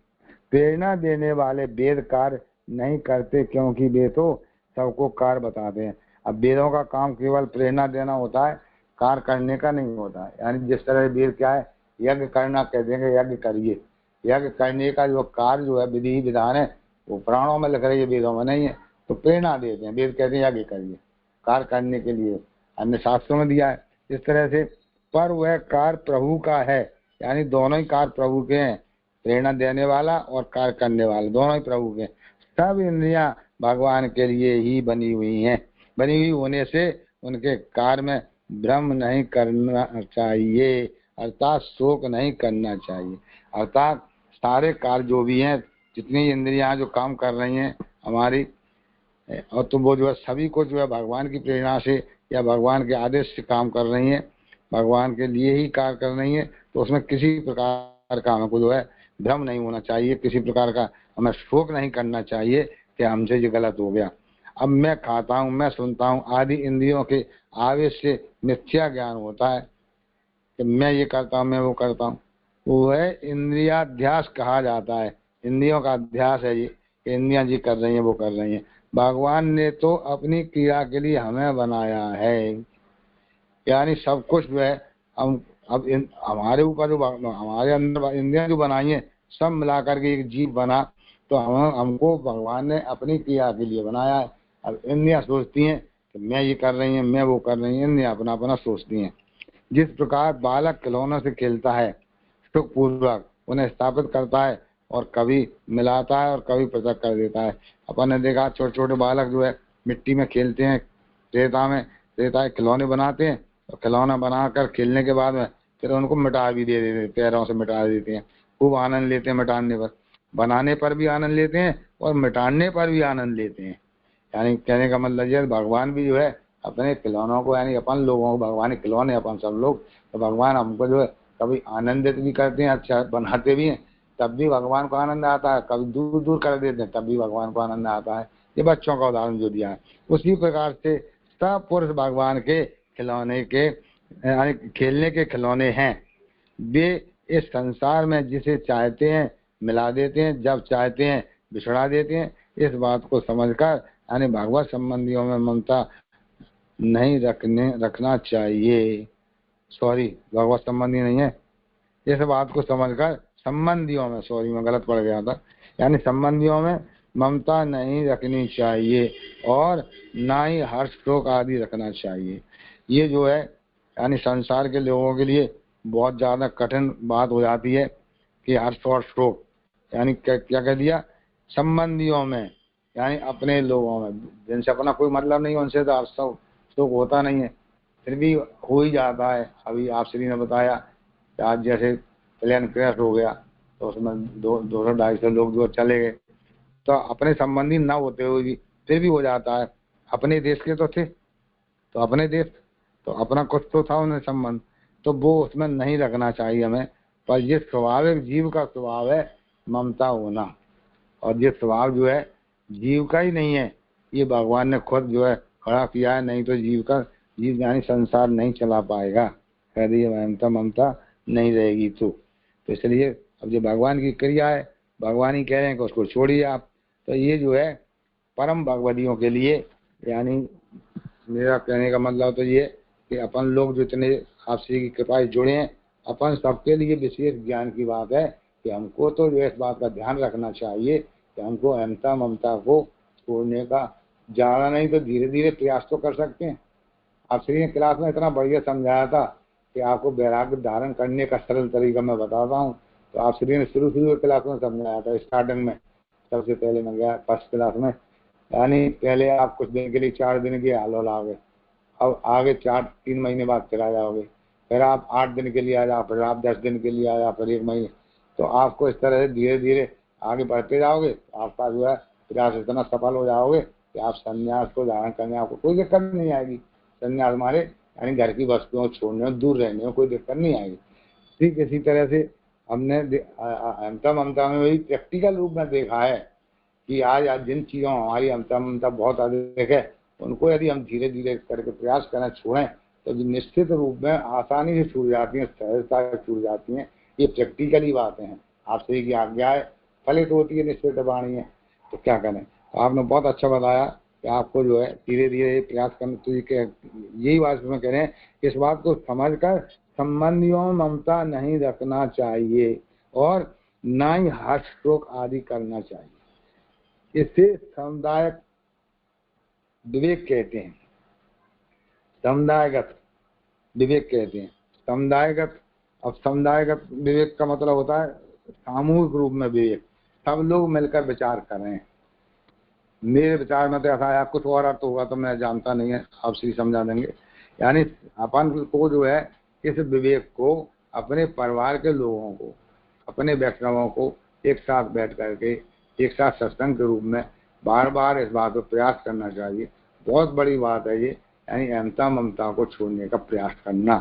प्रेरणा देने वाले वेद कार्य नहीं करते क्योंकि वे तो सबको कार्य बताते हैं। अब वेदों का काम केवल प्रेरणा देना होता है, कार्य करने का नहीं होता है। यानी जिस तरह वेद क्या है, यज्ञ करना कह देंगे, यज्ञ करिए। यज्ञ करने का जो कार्य जो है, विधि विधान है, वो पुराणों में लिख रही है, वेदों में नहीं है। तो प्रेरणा देते हैं, वेद कहते हैं यज्ञ करिए, कार्य करने के लिए अन्य शास्त्रों में दिया है इस तरह से। पर वह कार्य प्रभु का है, यानी दोनों ही कार्य प्रभु के हैं, प्रेरणा देने वाला और कार्य करने वाला दोनों ही प्रभु के। सब इंद्रियां भगवान के लिए ही बनी हुई हैं। बनी हुई होने से उनके कार्य में भ्रम नहीं करना चाहिए, अर्थात शोक नहीं करना चाहिए। अर्थात सारे कार्य जो भी हैं, जितनी इंद्रियां जो काम कर रही हैं हमारी, और तो वो जो है सभी को जो है भगवान की प्रेरणा से या भगवान के आदेश से काम कर रही हैं, भगवान के लिए ही कार्य कर रही हैं। तो उसमें किसी प्रकार का हमको जो है भ्रम नहीं होना चाहिए, किसी प्रकार का हमें शोक नहीं करना चाहिए कि हमसे ये गलत हो गया। अब मैं खाता हूँ, मैं सुनता हूँ, आदि इंद्रियों के आवेश से मिथ्या ज्ञान होता है कि मैं ये करता हूँ, मैं वो करता हूँ। वह इंद्रियाध्यास कहा जाता है। इंद्रियों का अध्यास है ये, कि इंद्रियां जी कर रही हैं, वो कर रही हैं। भगवान ने तो अपनी क्रिया के लिए हमें बनाया है, यानी सब कुछ जो है हम अब हमारे ऊपर जो हमारे अंदर इंद्रियां जो बनाई है सब मिलाकर के एक जीव बना, तो हमको भगवान ने अपनी क्रिया के लिए बनाया है। अब इंद्रियां सोचती हैं कि मैं ये कर रही हैं, मैं वो कर रही हैं, इंद्रियां अपना अपना सोचती हैं। जिस प्रकार बालक खिलौनों से खेलता है, सुखपूर्वक उन्हें स्थापित करता है और कभी मिलाता है और कभी पृथक कर देता है। अपन ने देखा छोटे छोटे बालक जो है मिट्टी में खेलते हैं, रेता के खिलौने बनाते हैं, और खिलौना बनाकर खेलने के बाद में फिर उनको मिटा भी दे देते हैं, पैरों से मिटा देते हैं। खूब आनंद लेते हैं मिटाने पर, बनाने पर भी आनंद लेते हैं और मिटाने पर भी आनंद लेते हैं। यानी कहने का मतलब ये भगवान भी जो है अपने खिलौनों को, यानी अपन लोगों को, भगवान के खिलौने अपन सब लोग, तो भगवान हमको जो है कभी आनंदित भी करते हैं, अच्छा बनाते भी हैं, तब भी भगवान को आनंद आता है, कभी दूर दूर कर देते हैं तब भी भगवान को आनंद आता है। ये बच्चों का उदाहरण जो दिया है, उसी प्रकार से सब पुरुष भगवान के खिलौने के, यानी खेलने के खिलौने हैं। वे इस संसार में जिसे चाहते हैं मिला देते हैं, जब चाहते हैं बिछड़ा देते हैं। इस बात को समझकर, यानी भगवत संबंधियों में ममता नहीं रखना चाहिए। सॉरी, भगवत संबंधी नहीं है, इस बात को समझकर संबंधियों में, सॉरी मैं गलत पढ़ गया था, यानी संबंधियों में ममता नहीं रखनी चाहिए और ना ही हर्ष शोक आदि रखना चाहिए। ये जो है यानी संसार के लोगों के लिए बहुत ज्यादा कठिन बात हो जाती है कि हर्ष और शोक, यानी क्या कह दिया, संबंधियों में, यानी अपने लोगों में, जिनसे अपना कोई मतलब नहीं, उनसे तो हर्ष शोक होता नहीं है, फिर भी हो ही जाता है। अभी आप श्री ने बताया कि आज जैसे प्लेन क्रैश हो गया तो उसमें 200-250 लोग जो चले गए, तो अपने संबंधी ना होते हुए भी फिर भी हो जाता है। अपने देश के तो थे, तो अपने देश, तो अपना कुछ तो था उन्हें संबंध, तो वो उसमें नहीं रखना चाहिए हमें। पर ये स्वाभाविक जीव का स्वभाव है ममता होना, और ये स्वभाव जो है जीव का ही नहीं है, ये भगवान ने खुद जो है खड़ा किया है, नहीं तो जीव यानी संसार नहीं चला पाएगा यदि ममता नहीं रहेगी तो इसलिए अब जो भगवान की क्रिया है, भगवान ही कह रहे हैं कि उसको छोड़िए आप। तो ये जो है परम भगवदियों के लिए, यानी मेरा कहने का मतलब तो ये कि अपन लोग जितने आपसी की कृपा से जुड़े हैं, अपन सबके लिए विशेष ज्ञान की बात है कि हमको तो जो इस बात का ध्यान रखना चाहिए कि हमको अहमता ममता को छोड़ने का ज्यादा नहीं तो धीरे धीरे प्रयास तो कर सकते हैं। आप श्री ने क्लास में इतना बढ़िया समझाया था कि आपको वैराग्य धारण करने का सरल तरीका मैं बताता हूँ। तो आप श्री ने शुरू क्लास में समझाया था, स्टार्टिंग में सबसे पहले मैं गया फर्स्ट क्लास में, यानी पहले आप कुछ दिन के लिए 4 दिन के हाल आ गए, अब आगे 3 महीने बाद फिर आ जाओगे, फिर आप 8 दिन के लिए आ जाओ, फिर आप 10 दिन के लिए आ जाओ, फिर 1 महीने। तो आपको इस तरह से धीरे धीरे आगे बढ़ते जाओगे, आपका जो है प्रयास इतना सफल हो जाओगे कि आप संन्यास को धारण करने आपको कोई दिक्कत नहीं आएगी। संन्यास हमारे यानी घर की वस्तुओं छोड़ने में, दूर रहने में कोई दिक्कत नहीं आएगी। ठीक इसी तरह से हमने अहमता ममता में वही प्रैक्टिकल रूप में देखा है कि आज जिन चीज़ों हमारी अहमता ममता बहुत अधिक है, उनको यदि हम धीरे धीरे करके प्रयास करना छोड़ें तो निश्चित रूप में आसानी से छूट जाती हैं, सहजता से छूट जाती हैं। ये प्रैक्टिकली बातें हैं, आपसे की आज्ञा है, फलित होती है, निश्चित वाणी है, तो क्या करें। तो आपने बहुत अच्छा बताया कि आपको जो है धीरे धीरे प्रयास करना, तो यही बात में कह रहे हैं, इस बात को समझकर संबंधियों में ममता नहीं रखना चाहिए और न ही हर्ष शोक आदि करना चाहिए। इसे समुदायक विवेक कहते हैं, समुदायगत विवेक कहते हैं। समुदायगत, अब समुदायगत विवेक का मतलब होता है सामूहिक रूप में विवेक, सब लोग मिलकर विचार कर रहे हैं। मेरे विचार में तो ऐसा आया, कुछ और अर्थ होगा तो मैं जानता नहीं है, आप श्री समझा देंगे। यानी अपन को जो है इस विवेक को अपने परिवार के लोगों को, अपने वैष्णवों को एक साथ बैठ करके एक साथ सत्संग के रूप में बार बार इस बात को प्रयास करना चाहिए। बहुत बड़ी बात है ये, यानी अहमता ममता को छोड़ने का प्रयास करना,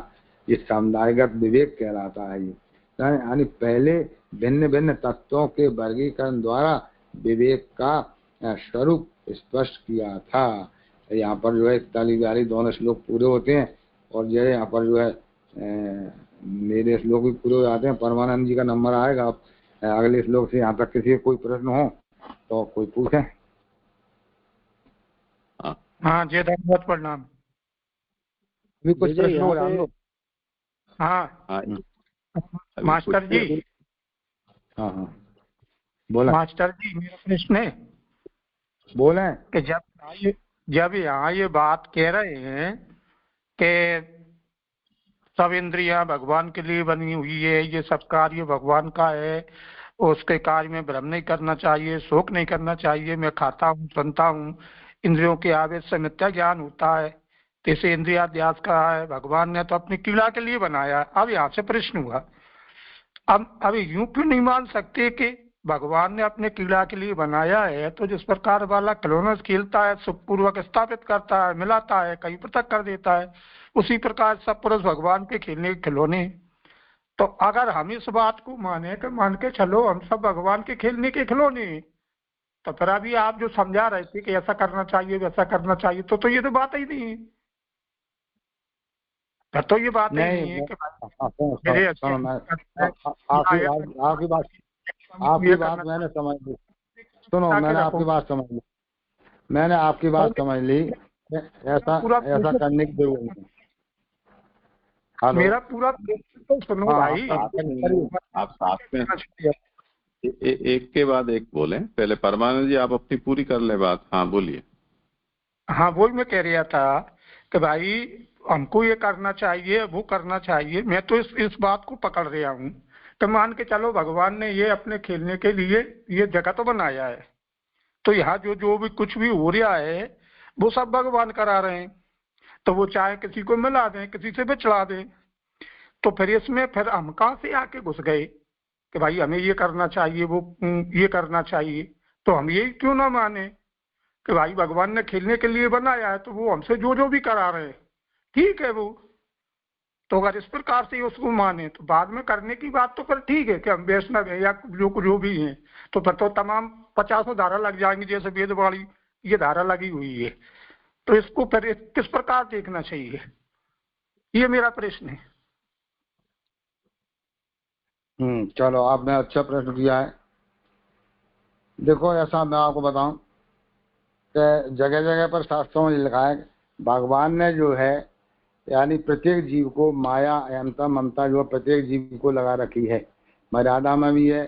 ये सामुदायिक विवेक कहलाता है। ये यानी पहले भिन्न भिन्न तत्वों के वर्गीकरण द्वारा विवेक का स्वरूप स्पष्ट किया था। यहाँ पर जो है ताली बिहारी दोनों श्लोक पूरे होते हैं और जो है यहाँ पर जो है मेरे श्लोक भी पूरे हो जाते हैं। परमानंद जी का नंबर आएगा, आप अगले श्लोक से यहाँ तक किसी कोई प्रश्न हो तो कोई पूछे। हाँ जय धन्यवाद प्रणाम। अभी कुछ प्रश्न हो जान लो। हाँ मास्टर जी। हाँ हाँ बोला। मास्टर जी मेरा प्रश्न है बोले कि जब यहाँ ये बात कह रहे हैं कि सब इंद्रियां भगवान के लिए बनी हुई है, ये सब कार्य भगवान का है, उसके कार्य में भ्रम नहीं करना चाहिए, शोक नहीं करना चाहिए, मैं खाता हूँ सुनता हूँ, इंद्रियों के आवेश से मिथ्या ज्ञान होता है, तो इसे इंद्रियाध्यास कहा है, भगवान ने तो अपनी क्रीड़ा के लिए बनाया। अब यहाँ से प्रश्न हुआ, अब यूं क्यों नहीं मान सकते कि भगवान ने अपने क्रीड़ा के लिए बनाया है, तो जिस प्रकार वाला खिलौना खेलता है, सुखपूर्वक स्थापित करता है, मिलाता है, कहीं पृथक कर देता है, उसी प्रकार सब पुरुष भगवान के खेलने के खिलौने। तो अगर हम इस बात को माने कि मान के चलो हम सब भगवान के खेलने के खिलौने, तो फिर अभी आप जो समझा रहे थे कि ऐसा करना चाहिए वैसा करना चाहिए, तो ये तो बात ही नहीं है। फिर तो ये बात ही नहीं है कि आपकी बात मैंने समझ ली। सुनो, मैंने आपकी बात समझ ली, मैंने आपकी बात समझ ली। ऐसा करने की जरूरत नहीं। मेरा पूरा तो सुनो भाई। आप साथ में एक के बाद एक बोले। पहले परमानंद जी आप अपनी पूरी कर ले बात। हाँ बोलिए। हाँ वही मैं कह रहा था कि भाई हमको ये करना चाहिए वो करना चाहिए। मैं तो इस बात को पकड़ रहा हूँ तो मान के चलो भगवान ने ये अपने खेलने के लिए ये जगह तो बनाया है, तो यहाँ जो भी कुछ भी हो रहा है वो सब भगवान करा रहे हैं, तो वो चाहे किसी को मिला दें किसी से बिछड़ा दें, तो फिर इसमें फिर हम कहाँ से आके घुस गए कि भाई हमें ये करना चाहिए वो ये करना चाहिए। तो हम ये क्यों ना माने कि भाई भगवान ने खेलने के लिए बनाया है, तो वो हमसे जो भी करा रहे हैं ठीक है वो। तो अगर इस प्रकार से उसको माने तो बाद में करने की बात तो फिर ठीक है कि हम वैष्णव है या जो भी हैं, तो फिर तो तमाम 50 धारा लग जाएंगी, जैसे वेदवाणी ये धारा लगी हुई है। तो इसको फिर किस प्रकार देखना चाहिए, ये मेरा प्रश्न है। चलो आपने अच्छा प्रश्न किया है। देखो ऐसा मैं आपको बताऊं कि जगह जगह पर शास्त्रों में लिखा है भगवान ने जो है यानी प्रत्येक जीव को माया अहमता ममता जो प्रत्येक जीव को लगा रखी है। मर्यादा में भी है,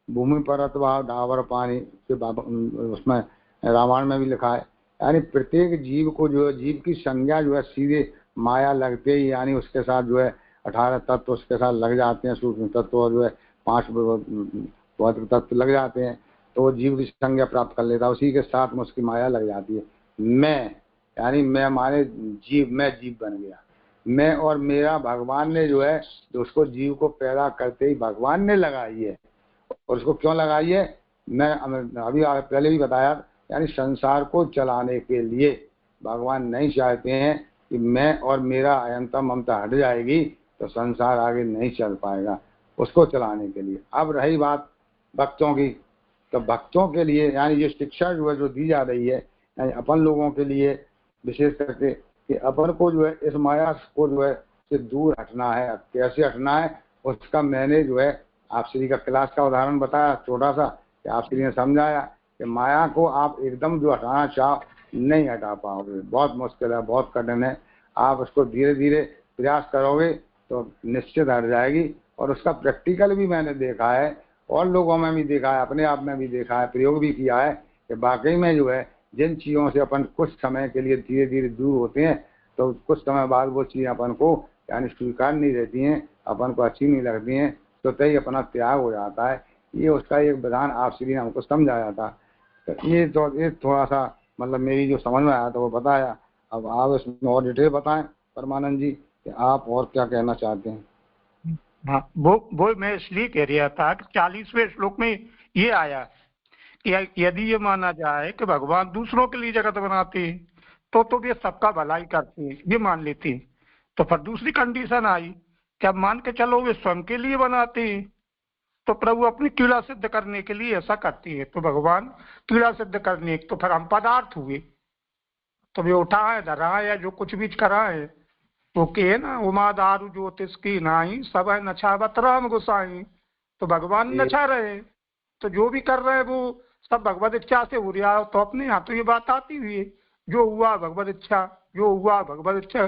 भूमि परत भाव डावर पानी के उसमें रामायण में भी लिखा है। यानी प्रत्येक जीव को जो है जीव की संज्ञा जो है सीधे माया लगते ही यानी उसके साथ जो है 18 तत्व उसके साथ लग जाते हैं, सूक्ष्म तत्व और जो है 5 भौतिक तत्व लग जाते हैं, तो वो जीव की संज्ञा प्राप्त कर लेता है, उसी के साथ में उसकी माया लग जाती है। मैं यानी मैं माने जीव, मैं जीव बन गया। मैं और मेरा भगवान ने जो है तो उसको जीव को पैदा करते ही भगवान ने लगाई है। और उसको क्यों लगाई है मैं अभी पहले भी बताया, यानी संसार को चलाने के लिए भगवान नहीं चाहते हैं कि मैं और मेरा अहंता ममता हट जाएगी तो संसार आगे नहीं चल पाएगा, उसको चलाने के लिए। अब रही बात भक्तों की, तो भक्तों के लिए यानी ये शिक्षा जो है जो दी जा रही है यानी अपन लोगों के लिए विशेष करके कि अपन को जो है इस माया को जो है से दूर हटना है। कैसे हटना है उसका मैंने जो है आप श्री का क्लास का उदाहरण बताया छोटा सा कि आप श्री ने समझाया कि माया को आप एकदम जो हटाना चाहो नहीं हटा पाओगे, बहुत मुश्किल है, बहुत कठिन है। आप उसको धीरे धीरे प्रयास करोगे तो निश्चित हट जाएगी। और उसका प्रैक्टिकल भी मैंने देखा है और लोगों में भी देखा है, अपने आप में भी देखा है, प्रयोग भी किया है कि वाकई में जो है जिन चीज़ों से अपन कुछ समय के लिए धीरे धीरे दूर होते हैं तो कुछ समय बाद वो चीज़ें अपन को यानी स्वीकार नहीं रहती हैं, अपन को अच्छी नहीं लगती हैं, तो तय अपना त्याग हो जाता है। ये उसका एक विधान आप श्री ने हमको समझाया था। तो ये थोड़ा सा मतलब मेरी जो समझ में आया था वो बताया। अब आप इसमें और डिटेल बताएं परमानंद जी कि आप और क्या कहना चाहते हैं। हाँ वो मैं इसलिए कह रहा था कि 40वें श्लोक में ये आया कि यदि ये माना जाए कि भगवान दूसरों के लिए जगत बनाते हैं तो वे सबका भलाई करते हैं, ये मान लेते हैं। तो फिर दूसरी कंडीशन आई कि अब मान के चलो वे स्वयं के लिए बनाते हैं, तो प्रभु अपनी क्रीड़ा सिद्ध करने के लिए ऐसा करते हैं, तो भगवान क्रीड़ा सिद्ध करने, तो फिर हम पदार्थ हुए, तो वे उठा है धरा है या जो कुछ भी करा है तो के ना उमा दारू ज्योतिष की नाई सब है नछावत राम गोसाई, तो भगवान नचा रहे हैं, तो जो भी कर रहे हैं वो सब भगवत इच्छा से हो रहा है। तो अपने यहाँ तो ये बात आती हुई है, जो हुआ भगवत इच्छा, जो हुआ भगवत इच्छा।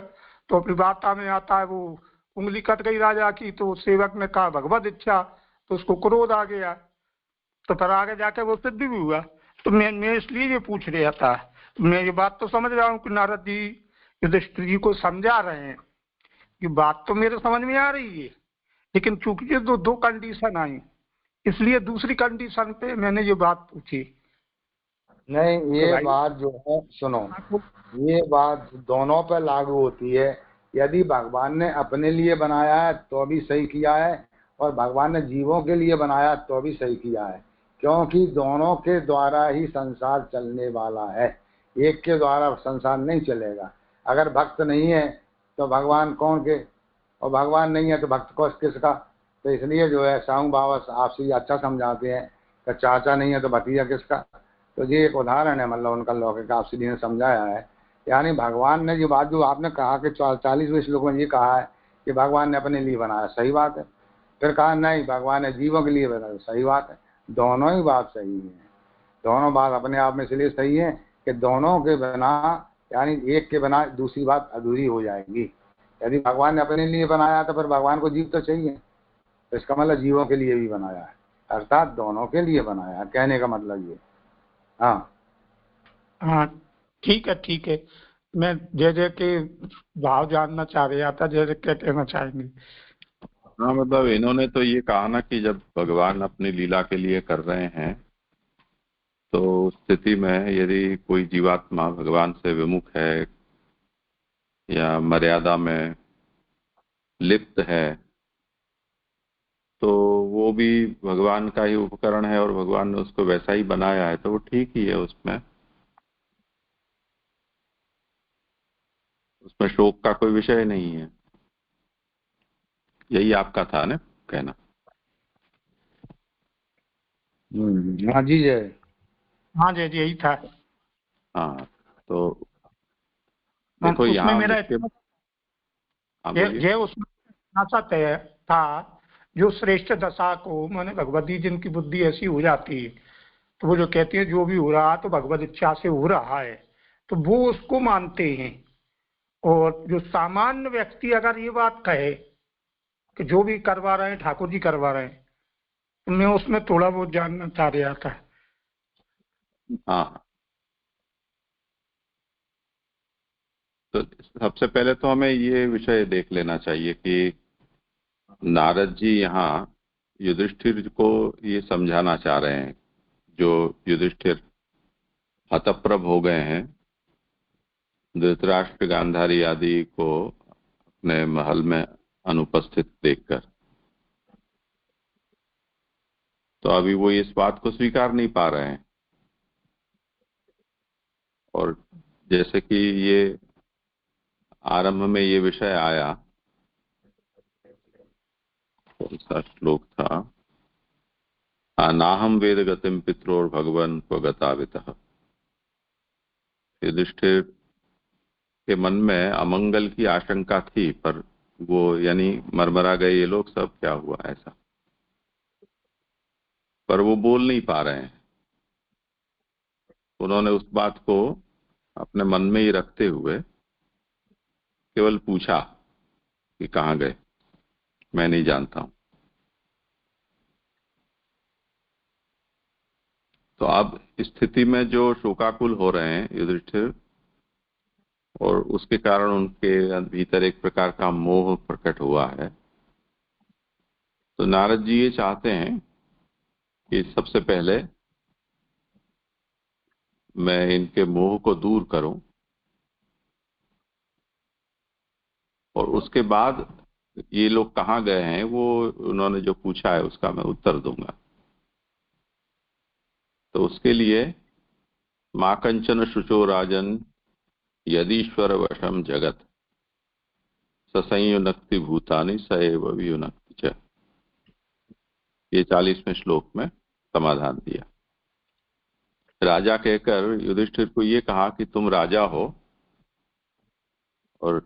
तो अपनी वार्ता में आता है, वो उंगली कट गई राजा की, तो सेवक ने कहा भगवत इच्छा, तो उसको क्रोध आ गया, तो फिर आगे जाके वो सिद्ध भी हुआ। तो मैं इसलिए ये पूछ रहा था, मैं ये बात तो समझ रहा हूँ कि नारद जी युधिष्ठिर जी को समझा रहे हैं, ये बात तो मेरे समझ में आ रही है, लेकिन चूंकि ये दो कंडीशन आई, इसलिए दूसरी कंडीशन पे मैंने ये बात पूछी। नहीं, ये तो बात जो है, सुनो, ये बात दोनों पे लागू होती है। यदि भगवान ने अपने लिए बनाया है तो भी सही किया है, और भगवान ने जीवों के लिए बनाया तो भी सही किया है, क्योंकि दोनों के द्वारा ही संसार चलने वाला है, एक के द्वारा संसार नहीं चलेगा। अगर भक्त नहीं है तो भगवान कौन के, और भगवान नहीं है तो भक्त को किसका। तो इसलिए जो है साहू बाबा आपसे अच्छा समझाते हैं कि चाचा नहीं है तो भतीजा किसका। तो ये एक उदाहरण है, मतलब उनका लौकिक आपसी ने समझाया है। यानी भगवान ने जो बात जो आपने कहा कि 40वें श्लोक में ये कहा है कि भगवान ने अपने लिए बनाया, सही बात है। फिर कहा नहीं, भगवान ने जीवों के लिए बनाया, सही बात है। दोनों ही बात सही है, दोनों बात अपने आप में इसलिए सही है कि दोनों के बिना, यानी एक के बिना दूसरी बात अधूरी हो जाएगी। यदि भगवान ने अपने लिए बनाया तो फिर भगवान को जीव तो चाहिए, तो इसका मतलब जीवों के लिए भी बनाया है, अर्थात दोनों के लिए बनाया है, कहने का मतलब ये। हाँ हाँ, ठीक है ठीक है। मैं जय जय के भाव जानना चाह रहा था, जय जय क्या कहना चाहेंगे। हाँ, मतलब इन्होंने तो ये कहा ना कि जब भगवान अपनी लीला के लिए कर रहे हैं तो उस स्थिति में यदि कोई जीवात्मा भगवान से विमुख है या मर्यादा में लिप्त है तो वो भी भगवान का ही उपकरण है और भगवान ने उसको वैसा ही बनाया है, तो वो ठीक ही है। उसमें शोक का कोई विषय नहीं है। यही आपका था ना कहना? हाँ जी जय। हाँ जय जी, यही था। हाँ, तो देखो उसमें यहाँ मेरा जय उसमें ऐसा तय था, जो श्रेष्ठ दशा को माने भगवती जिनकी बुद्धि ऐसी हो जाती है, तो वो जो कहती है जो भी हो रहा तो भगवत इच्छा से हो रहा है, तो वो उसको मानते हैं। और जो सामान्य व्यक्ति अगर ये बात कहे कि जो भी करवा रहे हैं ठाकुर जी करवा रहे हैं, तो मैं उसमें थोड़ा बहुत जानना चाह रहा था। हाँ, तो सबसे पहले तो हमें ये विषय देख लेना चाहिए कि नारद जी यहाँ युधिष्ठिर को ये समझाना चाह रहे हैं। जो युधिष्ठिर हतप्रभ हो गए हैं धृतराष्ट्र गांधारी आदि को अपने महल में अनुपस्थित देखकर, तो अभी वो इस बात को स्वीकार नहीं पा रहे हैं। और जैसे कि ये आरंभ में ये विषय आया, कौन सा श्लोक था? नाहम वेद गतिम पित्रोर भगवन स्वगतावितः। युधिष्ठिर के मन में अमंगल की आशंका थी, पर वो यानी मरमरा गए ये लोग सब, क्या हुआ ऐसा, पर वो बोल नहीं पा रहे हैं। उन्होंने उस बात को अपने मन में ही रखते हुए केवल पूछा कि कहाँ गए, मैं नहीं जानता हूं। तो अब स्थिति में जो शोकाकुल हो रहे हैं युधिष्ठिर, और उसके कारण उनके भीतर एक प्रकार का मोह प्रकट हुआ है। तो नारद जी ये चाहते हैं कि सबसे पहले मैं इनके मोह को दूर करूं, और उसके बाद ये लोग कहाँ गए हैं वो उन्होंने जो पूछा है उसका मैं उत्तर दूंगा। तो उसके लिए मां कंचन शुचो राजन यदीश्वर वशम जगत ससंयुनक्ति भूतानि सएव वियुनक्ति च, ये 40वें श्लोक में समाधान दिया। राजा कहकर युधिष्ठिर को ये कहा कि तुम राजा हो, और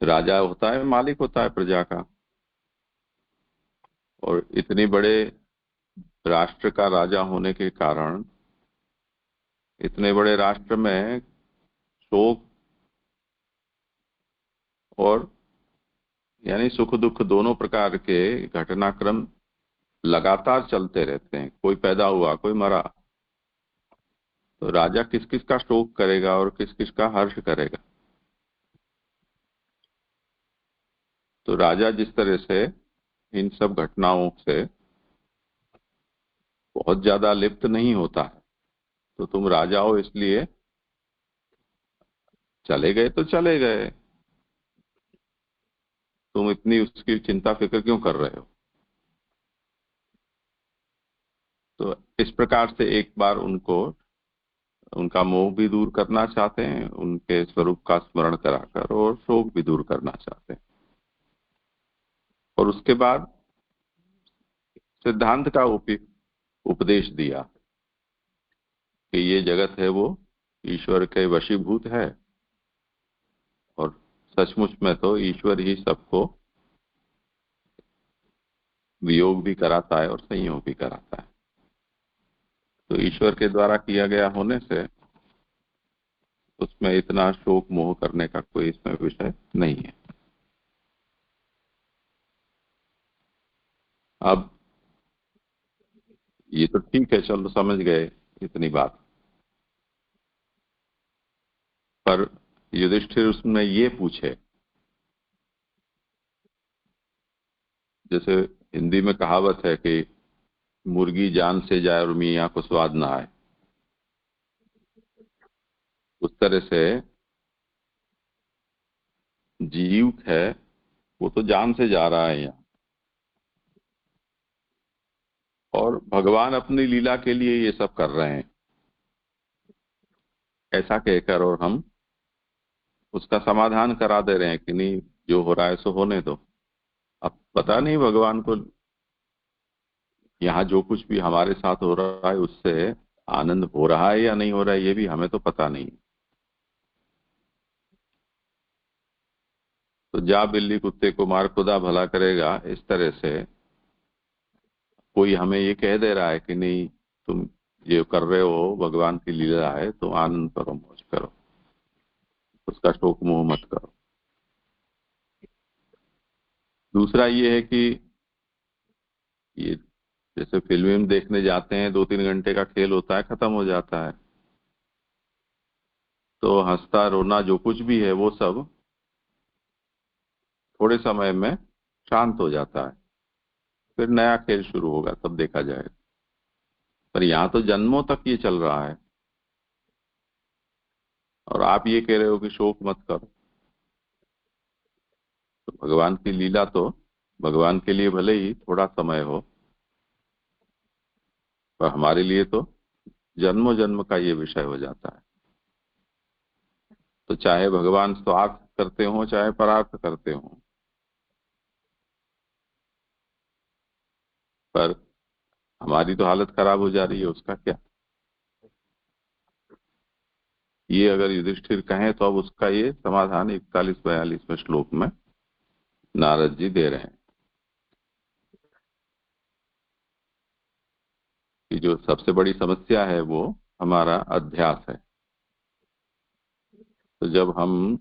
राजा होता है मालिक होता है प्रजा का, और इतने बड़े राष्ट्र का राजा होने के कारण इतने बड़े राष्ट्र में शोक और यानी सुख दुख दोनों प्रकार के घटनाक्रम लगातार चलते रहते हैं। कोई पैदा हुआ, कोई मरा, तो राजा किस किस का शोक करेगा और किस किस का हर्ष करेगा। तो राजा जिस तरह से इन सब घटनाओं से बहुत ज्यादा लिप्त नहीं होता है, तो तुम राजा हो इसलिए चले गए तो चले गए, तुम इतनी उसकी चिंता फिक्र क्यों कर रहे हो। तो इस प्रकार से एक बार उनको उनका मोह भी दूर करना चाहते हैं, उनके स्वरूप का स्मरण कराकर, और शोक भी दूर करना चाहते हैं। और उसके बाद सिद्धांत का उपदेश दिया कि ये जगत है वो ईश्वर के वशीभूत है, और सचमुच में तो ईश्वर ही सबको वियोग भी कराता है और संयोग भी कराता है। तो ईश्वर के द्वारा किया गया होने से उसमें इतना शोक मोह करने का कोई इसमें विषय नहीं है। अब ये तो ठीक है, चलो समझ गए इतनी बात, पर युधिष्ठिर उसमें ये पूछे, जैसे हिंदी में कहावत है कि मुर्गी जान से जाए और मियाँ को स्वाद ना आए, उस तरह से जीव है वो तो जान से जा रहा है यहाँ, और भगवान अपनी लीला के लिए ये सब कर रहे हैं, ऐसा कहकर और हम उसका समाधान करा दे रहे हैं कि नहीं, जो हो रहा है सो होने दो। अब पता नहीं भगवान को यहाँ जो कुछ भी हमारे साथ हो रहा है उससे आनंद हो रहा है या नहीं हो रहा है, ये भी हमें तो पता नहीं। तो जा बिल्ली कुत्ते को मार खुदा भला करेगा, इस तरह से कोई हमें ये कह दे रहा है कि नहीं, तुम ये कर रहे हो भगवान की लीला है, तो आनंद करो, मौज करो, उसका शोक मोह मत करो। दूसरा ये है कि ये जैसे फिल्म देखने जाते हैं, 2-3 घंटे का खेल होता है, खत्म हो जाता है, तो हंसता रोना जो कुछ भी है वो सब थोड़े समय में शांत हो जाता है, फिर नया खेल शुरू होगा, तब देखा जाएगा। पर यहाँ तो जन्मों तक ये चल रहा है, और आप ये कह रहे हो कि शोक मत करो। तो भगवान की लीला तो भगवान के लिए भले ही थोड़ा समय हो, पर हमारे लिए तो जन्मों जन्म का ये विषय हो जाता है। तो चाहे भगवान स्वार्थ करते हो चाहे परार्थ करते हो, पर हमारी तो हालत खराब हो जा रही है, उसका क्या। ये अगर युधिष्ठिर कहें तो अब उसका ये समाधान 41-42वें श्लोक में नारद जी दे रहे हैं कि जो सबसे बड़ी समस्या है वो हमारा अध्यास है। तो जब हम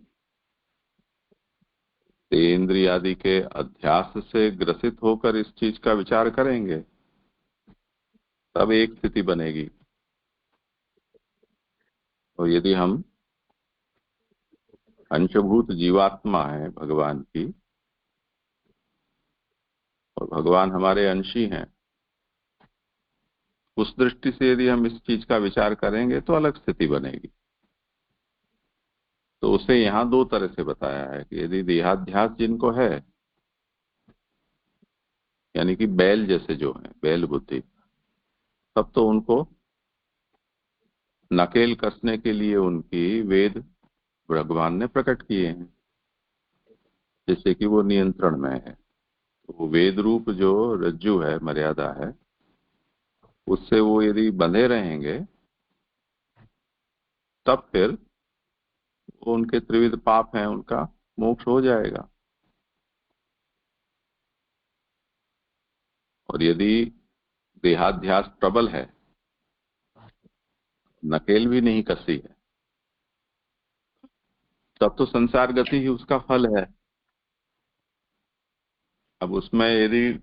इंद्रिय आदि के अध्यास से ग्रसित होकर इस चीज का विचार करेंगे, तब एक स्थिति बनेगी। और यदि हम अंशभूत जीवात्मा है भगवान की, और भगवान हमारे अंशी हैं, उस दृष्टि से यदि हम इस चीज का विचार करेंगे तो अलग स्थिति बनेगी। तो उसे यहाँ 2 तरह से बताया है कि यदि देहाध्यास जिनको है, यानी कि बैल जैसे जो है, बैल बुद्धि, तब तो उनको नकेल कसने के लिए उनकी वेद भगवान ने प्रकट किए हैं, जैसे कि वो नियंत्रण में है। तो वो वेद रूप जो रज्जु है, मर्यादा है, उससे वो यदि बंधे रहेंगे, तब फिर वो उनके त्रिविध पाप हैं, उनका मोक्ष हो जाएगा। और यदि देहाध्यास प्रबल है, नकेल भी नहीं कसी है, तब तो संसार गति ही उसका फल है। अब उसमें यदि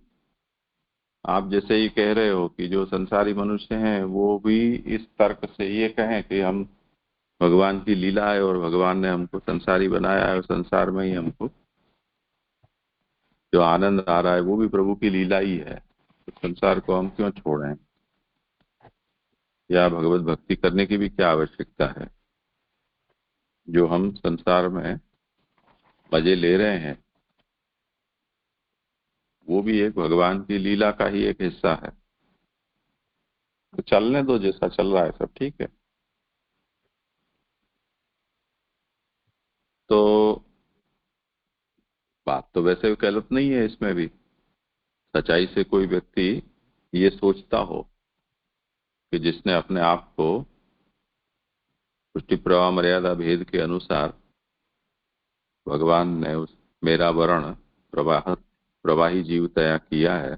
आप जैसे ही कह रहे हो कि जो संसारी मनुष्य हैं वो भी इस तर्क से ये कहें कि हम भगवान की लीला है और भगवान ने हमको संसारी बनाया है और संसार में ही हमको जो आनंद आ रहा है वो भी प्रभु की लीला ही है, तो संसार को हम क्यों छोड़ें, या भगवत भक्ति करने की भी क्या आवश्यकता है। जो हम संसार में मजे ले रहे हैं वो भी एक भगवान की लीला का ही एक हिस्सा है। तो चलने दो, जैसा चल रहा है सब ठीक है। तो बात तो वैसे गलत नहीं है, इसमें भी सच्चाई से कोई व्यक्ति ये सोचता हो कि जिसने अपने आप को पुष्टि प्रवाह मर्यादा भेद के अनुसार भगवान ने उस मेरा वर्ण प्रवाही जीव तय किया है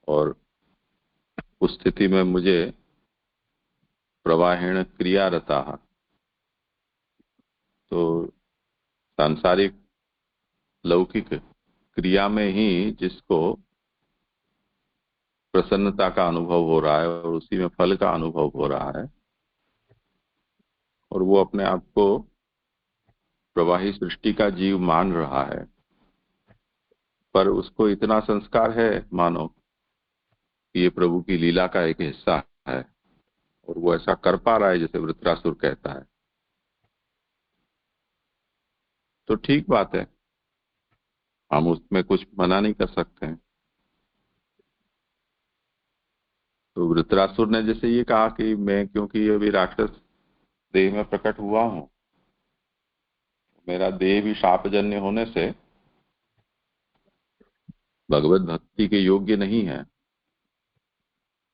और उस स्थिति में मुझे प्रवाहिण क्रिया रता, तो सांसारिक लौकिक क्रिया में ही जिसको प्रसन्नता का अनुभव हो रहा है और उसी में फल का अनुभव हो रहा है, और वो अपने आप को प्रवाही सृष्टि का जीव मान रहा है, पर उसको इतना संस्कार है मानो कि ये प्रभु की लीला का एक हिस्सा है और वो ऐसा कर पा रहा है जैसे वृत्रासुर कहता है, तो ठीक बात है, हम उसमें कुछ मना नहीं कर सकते हैं। तो वृत्रासुर ने जैसे ये कहा कि मैं क्योंकि अभी राक्षस देह में प्रकट हुआ हूं, मेरा देह भी शापजन्य होने से भगवत भक्ति के योग्य नहीं है,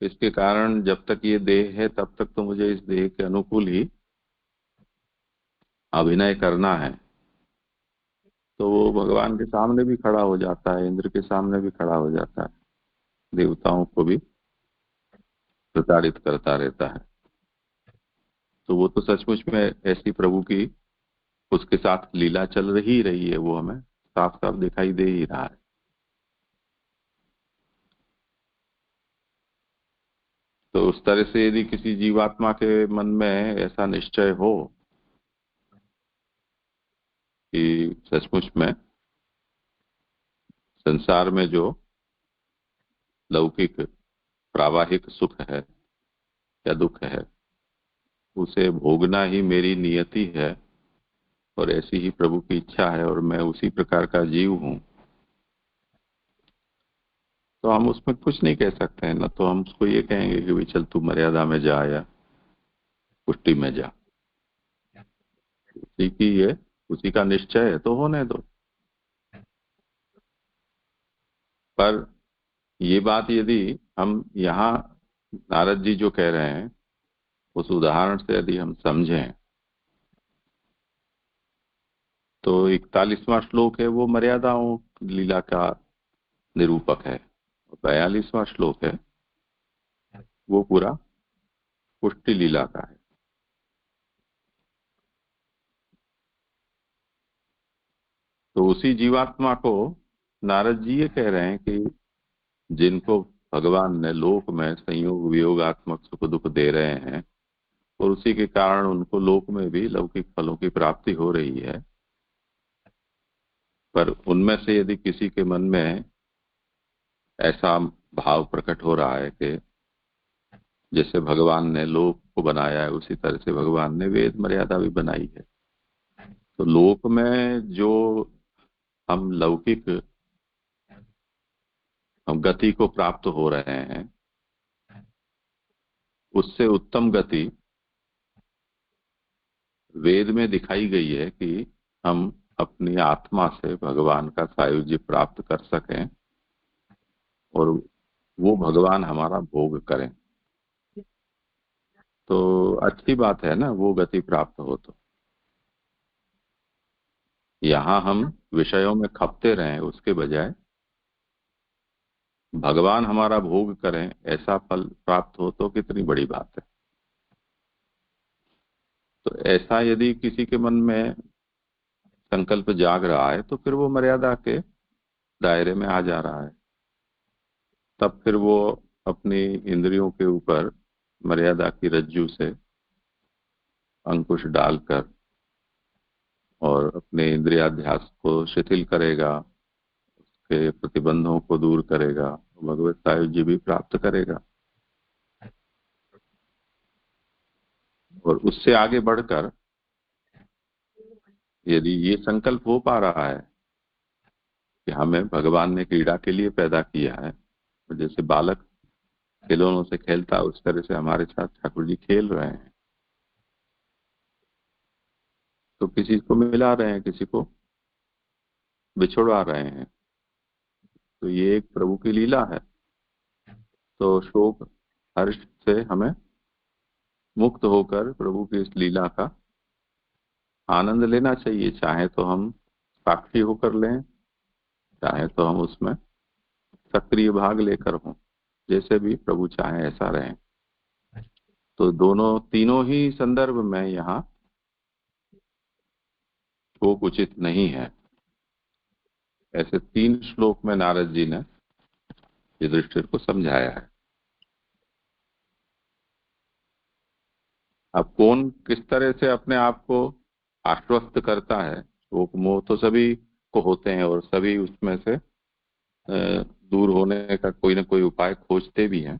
इसके कारण जब तक ये देह है तब तक तो मुझे इस देह के अनुकूल ही अभिनय करना है। तो वो भगवान के सामने भी खड़ा हो जाता है, इंद्र के सामने भी खड़ा हो जाता है, देवताओं को भी प्रताड़ित करता रहता है। तो वो तो सचमुच में ऐसी प्रभु की उसके साथ लीला चल रही है, वो हमें साफ साफ दिखाई दे ही रहा है। तो उस तरह से यदि किसी जीवात्मा के मन में ऐसा निश्चय हो कि सचमुच में संसार में जो लौकिक प्रावाहिक सुख है या दुख है उसे भोगना ही मेरी नियति है और ऐसी ही प्रभु की इच्छा है और मैं उसी प्रकार का जीव हूं, तो हम उसमें कुछ नहीं कह सकते हैं। ना तो हम उसको ये कहेंगे कि भाई चल तू मर्यादा में जा या पुष्टि में जा, उसी की ये उसी का निश्चय है तो होने दो। पर ये बात यदि हम यहाँ नारद जी जो कह रहे हैं उस उदाहरण से यदि हम समझें तो 41वां श्लोक है वो मर्यादाओं लीला का निरूपक है, 42वां श्लोक है वो पूरा पुष्टि लीला का है। तो उसी जीवात्मा को नारद जी ये कह रहे हैं कि जिनको भगवान ने लोक में संयोग वियोगात्मक सुख दुख दे रहे हैं और उसी के कारण उनको लोक में भी लौकिक फलों की प्राप्ति हो रही है, पर उनमें से यदि किसी के मन में ऐसा भाव प्रकट हो रहा है कि जैसे भगवान ने लोक को बनाया है उसी तरह से भगवान ने वेद मर्यादा भी बनाई है, तो लोक में जो हम लौकिक हम गति को प्राप्त हो रहे हैं उससे उत्तम गति वेद में दिखाई गई है कि हम अपनी आत्मा से भगवान का सायुज्य प्राप्त कर सकें और वो भगवान हमारा भोग करें। तो अच्छी बात है ना, वो गति प्राप्त हो। तो यहाँ हम विषयों में खपते रहें उसके बजाय भगवान हमारा भोग करें, ऐसा फल प्राप्त हो तो कितनी बड़ी बात है। तो ऐसा यदि किसी के मन में संकल्प जाग रहा है तो फिर वो मर्यादा के दायरे में आ जा रहा है। तब फिर वो अपनी इंद्रियों के ऊपर मर्यादा की रज्जू से अंकुश डालकर और अपने इंद्रियाध्यास को शिथिल करेगा, उसके प्रतिबंधों को दूर करेगा, भगवत सायुज्य भी प्राप्त करेगा। और उससे आगे बढ़कर यदि ये संकल्प हो पा रहा है कि हमें भगवान ने क्रीड़ा के लिए पैदा किया है, जैसे बालक खिलौनों से खेलता है उस तरह से हमारे साथ ठाकुर जी खेल रहे हैं, तो किसी को मिला रहे हैं, किसी को बिछुड़वा रहे हैं, तो ये एक प्रभु की लीला है। तो शोक हर्ष से हमें मुक्त होकर प्रभु की इस लीला का आनंद लेना चाहिए। चाहे तो हम साक्षी होकर लें, चाहे तो हम उसमें सक्रिय भाग लेकर हों, जैसे भी प्रभु चाहे ऐसा रहे। तो तीनों ही संदर्भ में यहाँ शोक उचित नहीं है। ऐसे 3 श्लोक में नारद जी ने युधिष्ठिर को समझाया है। अब कौन किस तरह से अपने आप को आश्वस्त करता है, शोक मोह तो सभी को होते हैं और सभी उसमें से दूर होने का कोई ना कोई उपाय खोजते भी हैं।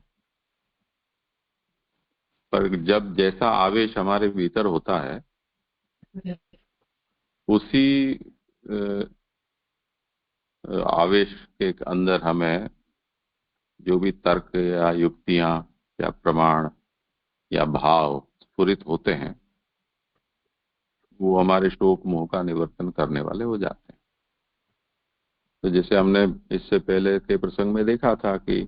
पर जब जैसा आवेश हमारे भीतर होता है उसी आवेश के अंदर हमें जो भी तर्क या युक्तियां या प्रमाण या भाव स्फुरित होते हैं वो हमारे शोक मोह का निवर्तन करने वाले हो जाते हैं। तो जैसे हमने इससे पहले के प्रसंग में देखा था कि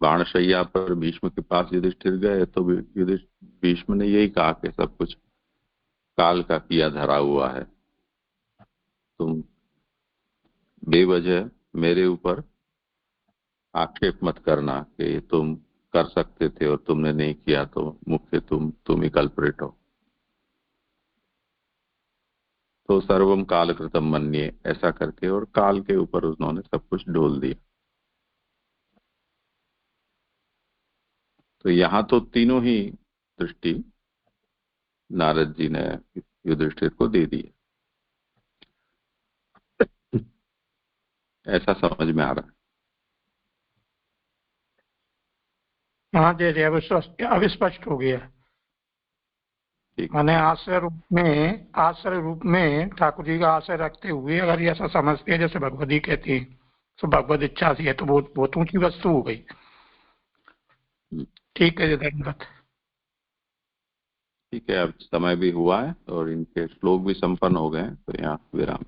बाणशैया पर भीष्म के पास युधिष्ठिर गए तो भीष्म ने यही कहा कि सब कुछ काल का किया धरा हुआ है, तुम बेवजह मेरे ऊपर आक्षेप मत करना कि तुम कर सकते थे और तुमने नहीं किया तो मुख्य तुम ही कल्प्रिट हो। तो सर्वम काल कृतम मन्ये, ऐसा करके और काल के ऊपर उन्होंने सब कुछ ढोल दिया। तो यहाँ तो तीनों ही दृष्टि नारद जी ने युधिष्ठिर को दे दी, ऐसा समझ में आ रहा है। हाँ जी, अब स्पष्ट हो गया। मैंने आश्रय रूप में ठाकुर जी का आश्रय रखते हुए अगर ये ऐसा समझते हैं जैसे भगवती कहती है तो भगवत इच्छा से है तो बहुत ऊंची वस्तु हो गई। ठीक है जी, धन्यवाद। ठीक है, अब समय भी हुआ है और इनके श्लोक भी संपन्न हो गए हैं, तो यहाँ विराम।